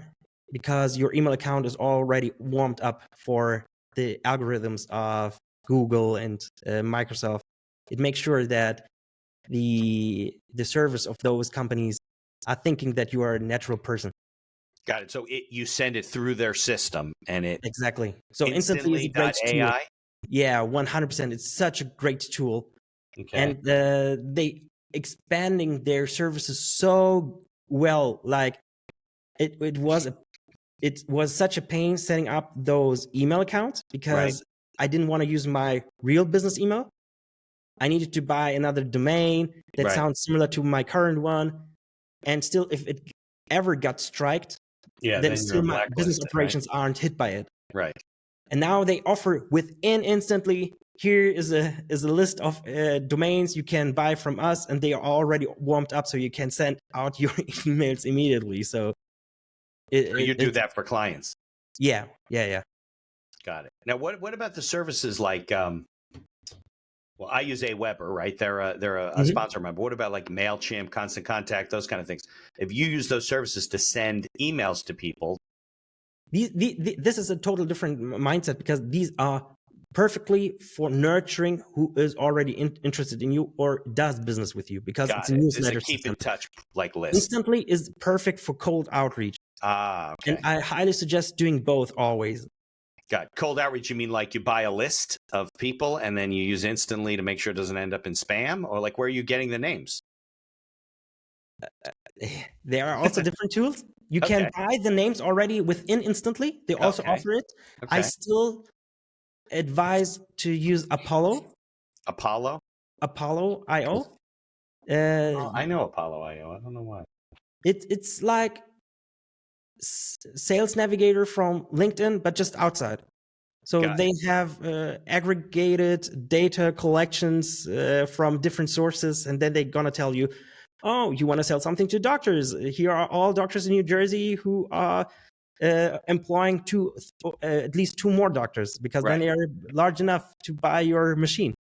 because your email account is already warmed up for the algorithms of Google and Microsoft. It makes sure that the service of those companies are thinking that you are a natural person. Got it. So you send it through their system, and it exactly. So Instantly is a great tool. Yeah, 100%. It's such a great tool. Okay. And they expanding their services so well. Like it was such a pain setting up those email accounts because I didn't want to use my real business email. I needed to buy another domain that sounds similar to my current one. And still, if it ever got striked, then still my business operations aren't hit by it. Right. And now they offer within Instantly, here is a list of domains you can buy from us, and they are already warmed up so you can send out your emails immediately. So you do that for clients. Yeah. Got it. Now, what about the services like well, I use Aweber, right? They're a sponsor member. What about like MailChimp, Constant Contact, those kind of things? If you use those services to send emails to people, this is a total different mindset because these are perfectly for nurturing who is already interested in you or does business with you because it's a newsletter keep system. In touch like list. Instantly is perfect for cold outreach. Okay. And I highly suggest doing both always. Got it. Cold outreach, you mean like you buy a list of people and then you use Instantly to make sure it doesn't end up in spam? Or like where are you getting the names? There are also different tools. You can buy the names already within Instantly. They also offer it. I still advise to use Apollo. Apollo.io. I know Apollo.io. I don't know why. It's like Sales Navigator from LinkedIn, but just outside. So they have aggregated data collections from different sources, and then they're gonna tell you, oh, you want to sell something to doctors? Here are all doctors in New Jersey who are employing at least 2 more doctors because then they are large enough to buy your machine.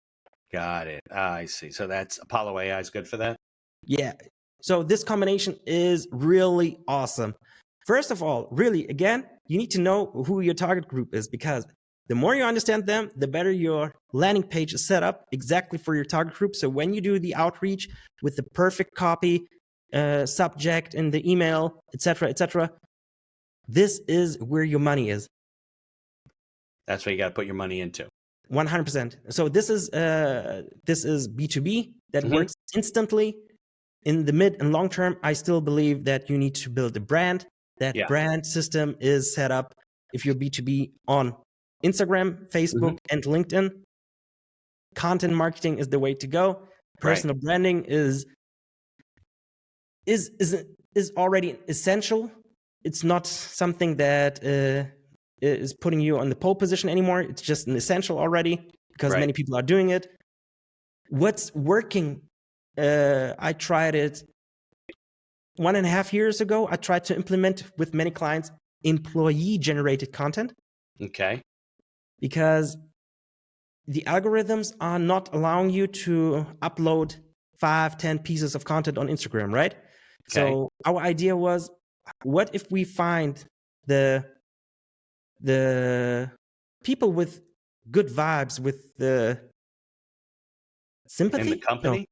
Got it. I see. So that's Apollo AI is good for that? Yeah. So this combination is really awesome. First of all, really, again, you need to know who your target group is because the more you understand them, the better your landing page is set up exactly for your target group. So when you do the outreach with the perfect copy, subject in the email, etc., this is where your money is. That's what you got to put your money into. 100%. So this is B2B that works instantly. In the mid and long term, I still believe that you need to build a brand. That brand system is set up if you're B2B on Instagram, Facebook, and LinkedIn. Content marketing is the way to go. Personal branding is already essential. It's not something that is putting you on the pole position anymore. It's just an essential already because many people are doing it. What's working? I tried it 1.5 years ago. I tried to implement with many clients employee-generated content. Okay. Because the algorithms are not allowing you to upload 5-10 pieces of content on Instagram, right? Okay. So our idea was, what if we find the people with good vibes, with the sympathy? In the company? No.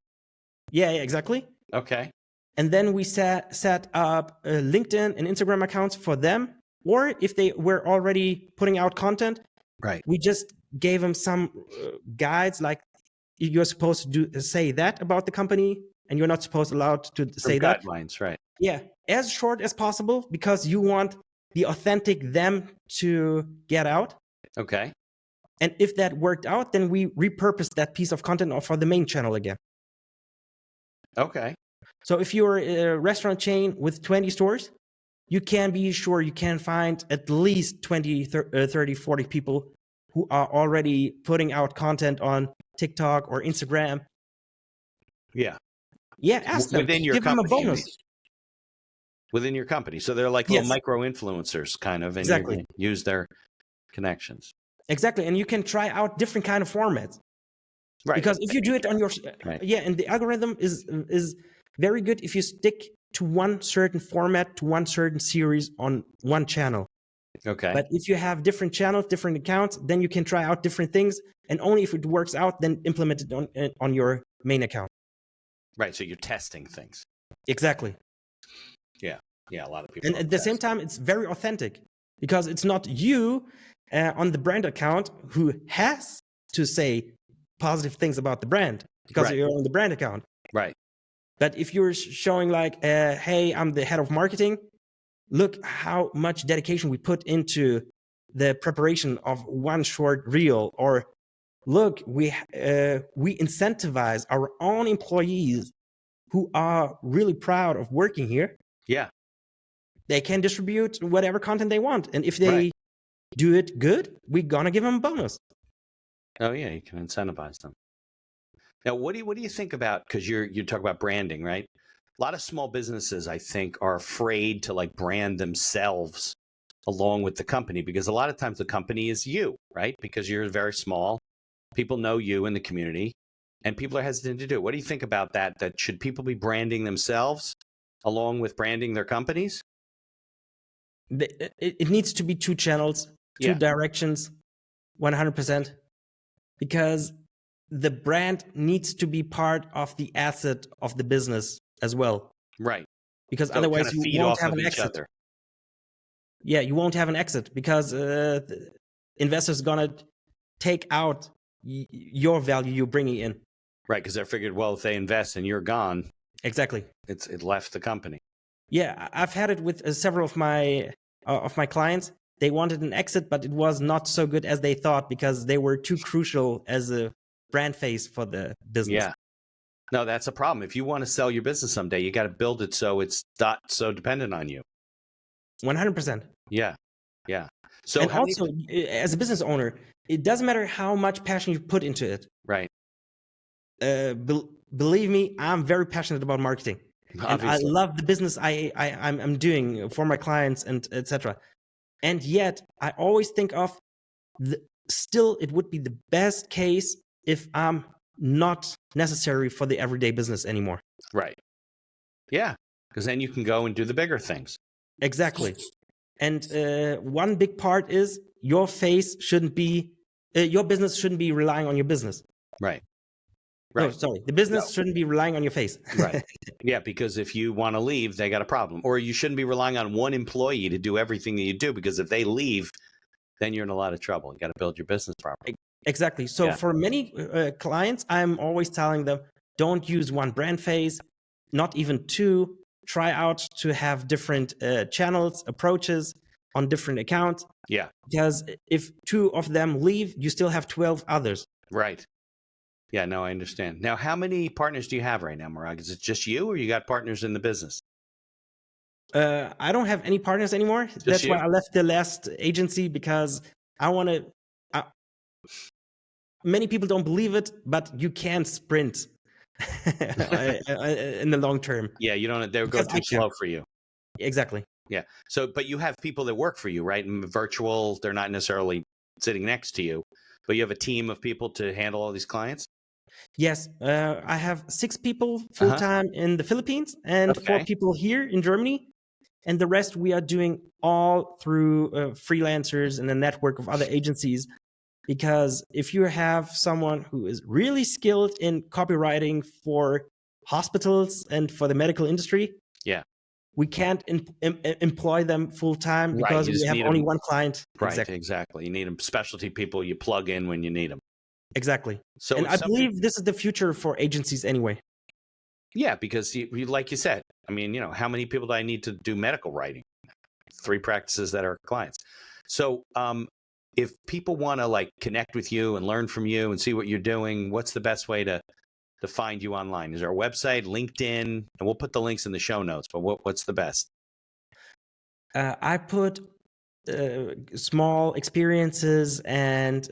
Yeah, exactly. Okay. And then we set up LinkedIn and Instagram accounts for them. Or if they were already putting out content, Right. we just gave them some guides, like you're supposed to say that about the company, and you're not allowed to say that. Guidelines, right. Yeah, as short as possible, because you want the authentic them to get out. Okay. And if that worked out, then we repurpose that piece of content for the main channel again. Okay. So if you're a restaurant chain with 20 stores, you can be sure you can find at least 20, 30, 40 people who are already putting out content on TikTok or Instagram. Yeah. Yeah, ask them. Within your Give them a company, you bonus. mean? Within your company. So they're like little Yes. micro influencers kind of, and Exactly. you use their connections. Exactly. And you can try out different kind of formats. Right. Because if you do it on your Right. yeah, and the algorithm is very good if you stick to one certain format, to one certain series on one channel. Okay. But if you have different channels, different accounts, then you can try out different things, and only if it works out, then implement it on your main account. Right. So you're testing things. Exactly. Yeah, a lot of people. And at the same time, it's very authentic, because it's not you on the brand account who has to say positive things about the brand, because Right. you're on the brand account. Right. But if you're showing like, hey, I'm the head of marketing, look how much dedication we put into the preparation of one short reel, or look, we incentivize our own employees who are really proud of working here. Yeah. They can distribute whatever content they want. And if they Right. do it good, we're going to give them a bonus. Oh yeah, you can incentivize them. Now, what do you think about, because you talk about branding, right? A lot of small businesses, I think, are afraid to like brand themselves along with the company, because a lot of times the company is you, right? Because you're very small, people know you in the community, and people are hesitant to do it. What do you think about that? That should people be branding themselves along with branding their companies? It needs to be two channels, two Yeah. directions, 100%, because the brand needs to be part of the asset of the business as well. Right. Because So otherwise kind of feed you won't off have of an each exit. other. Yeah, you won't have an exit, because the investors gonna take out your value you're bringing in. Right, because they figured, well, if they invest and you're gone, Exactly. it left the company. Yeah, I've had it with several of my clients. They wanted an exit, but it was not so good as they thought, because they were too crucial as a brand face for the business. Yeah. No, that's a problem. If you want to sell your business someday, you got to build it so it's not so dependent on you. 100%. Yeah. Yeah. So And how also, as a business owner, it doesn't matter how much passion you put into it. right. Believe me, I'm very passionate about marketing. And I Obviously. love the business I'm doing for my clients and etc. And yet, I always think of still it would be the best case if I'm not necessary for the everyday business anymore. Right. Yeah. Because then you can go and do the bigger things. Exactly. And one big part is your face shouldn't be, your business shouldn't be relying on your business. Right. No, Right. sorry. The business shouldn't be relying on your face. Right. Yeah, because if you want to leave, they got a problem. Or you shouldn't be relying on one employee to do everything that you do, because if they leave, then you're in a lot of trouble. You got to build your business properly. Exactly. So Yeah. for many clients, I'm always telling them, don't use one brand face, not even two. Try out to have different channels, approaches on different accounts. Yeah. Because if two of them leave, you still have 12 others. Right. Yeah, no, I understand. Now, how many partners do you have right now, Marag? Is it just you, or you got partners in the business? I don't have any partners anymore. That's why I left the last agency, because I want to. Many people don't believe it, but you can sprint in the long term. Yeah, you don't. They'll go too slow for you. Exactly. Yeah. So, but you have people that work for you, right? And virtual, they're not necessarily sitting next to you, but you have a team of people to handle all these clients? Yes, I have 6 people full-time in the Philippines and 4 people here in Germany. And the rest we are doing all through freelancers and a network of other agencies. Because if you have someone who is really skilled in copywriting for hospitals and for the medical industry. Yeah. We can't employ them full time because we have only one client. Right, exactly. You need them specialty people you plug in when you need them. Exactly. So, and I believe this is the future for agencies anyway. Yeah, because you, like you said, I mean, how many people do I need to do medical writing? 3 practices that are clients. So, if people want to like connect with you and learn from you and see what you're doing, what's the best way to find you online? Is there a website, LinkedIn? And we'll put the links in the show notes, but what's the best? I put small experiences and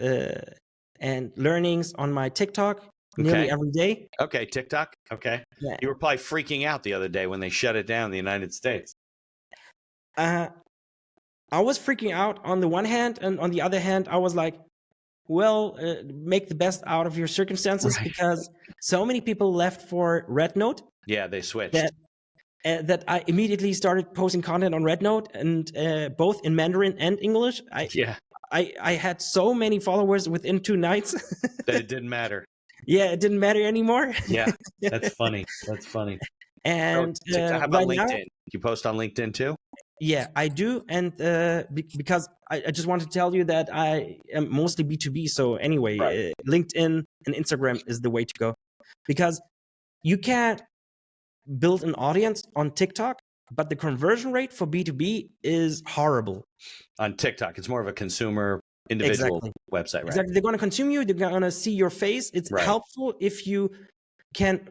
learnings on my TikTok nearly every day. Okay, TikTok. Okay. Yeah. You were probably freaking out the other day when they shut it down in the United States. I was freaking out on the one hand, and on the other hand, I was like, well, make the best out of your circumstances, because so many people left for RedNote. Yeah, they switched. That I immediately started posting content on RedNote, and both in Mandarin and English. I had so many followers within 2 nights that it didn't matter. Yeah, it didn't matter anymore. Yeah, that's funny. That's funny. And how about LinkedIn? Now, you post on LinkedIn too? Yeah, I do. And because I just want to tell you that I am mostly B2B. So anyway, LinkedIn and Instagram is the way to go, because you can't build an audience on TikTok, but the conversion rate for B2B is horrible. On TikTok, it's more of a consumer individual website, right? Exactly. They're going to consume you. They're going to see your face. It's helpful if you can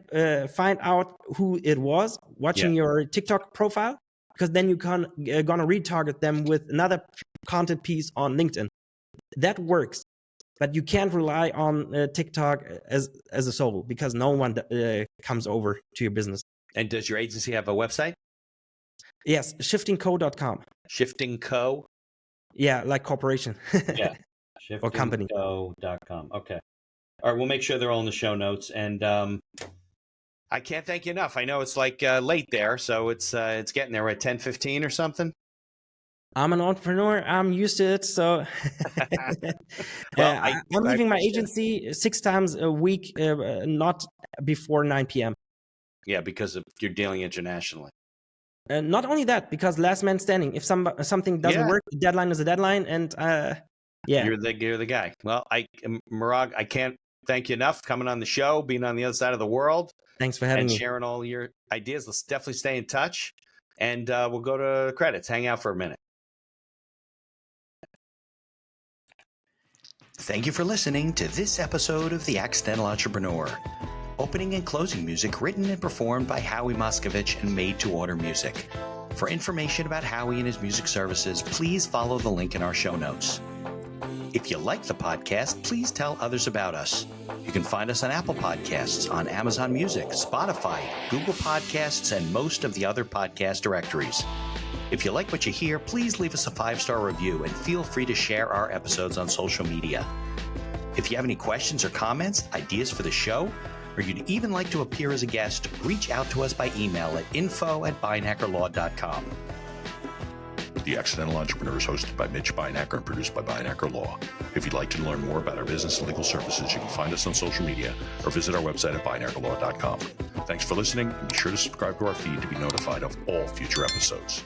find out who it was watching your TikTok profile, because then you can gonna retarget them with another content piece on LinkedIn. That works, but you can't rely on TikTok as a sole, because no one comes over to your business. And does your agency have a website? Yes, shiftingco.com. Shifting Co? Yeah, like corporation. Yeah. Or company. Shiftingco.com. Okay. All right, we'll make sure they're all in the show notes. And I can't thank you enough. I know it's like late there, so it's getting there. We're at 10:15 or something. I'm an entrepreneur. I'm used to it. So well, I'm leaving my agency 6 times a week, not before 9 p.m. Yeah, because you're dealing internationally. Not only that, because last man standing. If something doesn't work, the deadline is a deadline, and you're the guy. Well, Murag, I can't thank you enough coming on the show, being on the other side of the world. Thanks for having me. And sharing all your ideas. Let's definitely stay in touch, and we'll go to credits. Hang out for a minute. Thank you for listening to this episode of The Accidental Entrepreneur. Opening and closing music written and performed by Howie Moskovich and made to order music. For information about Howie and his music services, please follow the link in our show notes. If you like the podcast, please tell others about us. You can find us on Apple Podcasts, on Amazon Music, Spotify, Google Podcasts, and most of the other podcast directories. If you like what you hear, please leave us a 5-star review and feel free to share our episodes on social media. If you have any questions or comments, ideas for the show, or you'd even like to appear as a guest, reach out to us by email at info@beinhackerlaw.com. The Accidental Entrepreneur is hosted by Mitch Beinhacker and produced by Beinhacker Law. If you'd like to learn more about our business and legal services, you can find us on social media or visit our website at beinhackerlaw.com. Thanks for listening, and be sure to subscribe to our feed to be notified of all future episodes.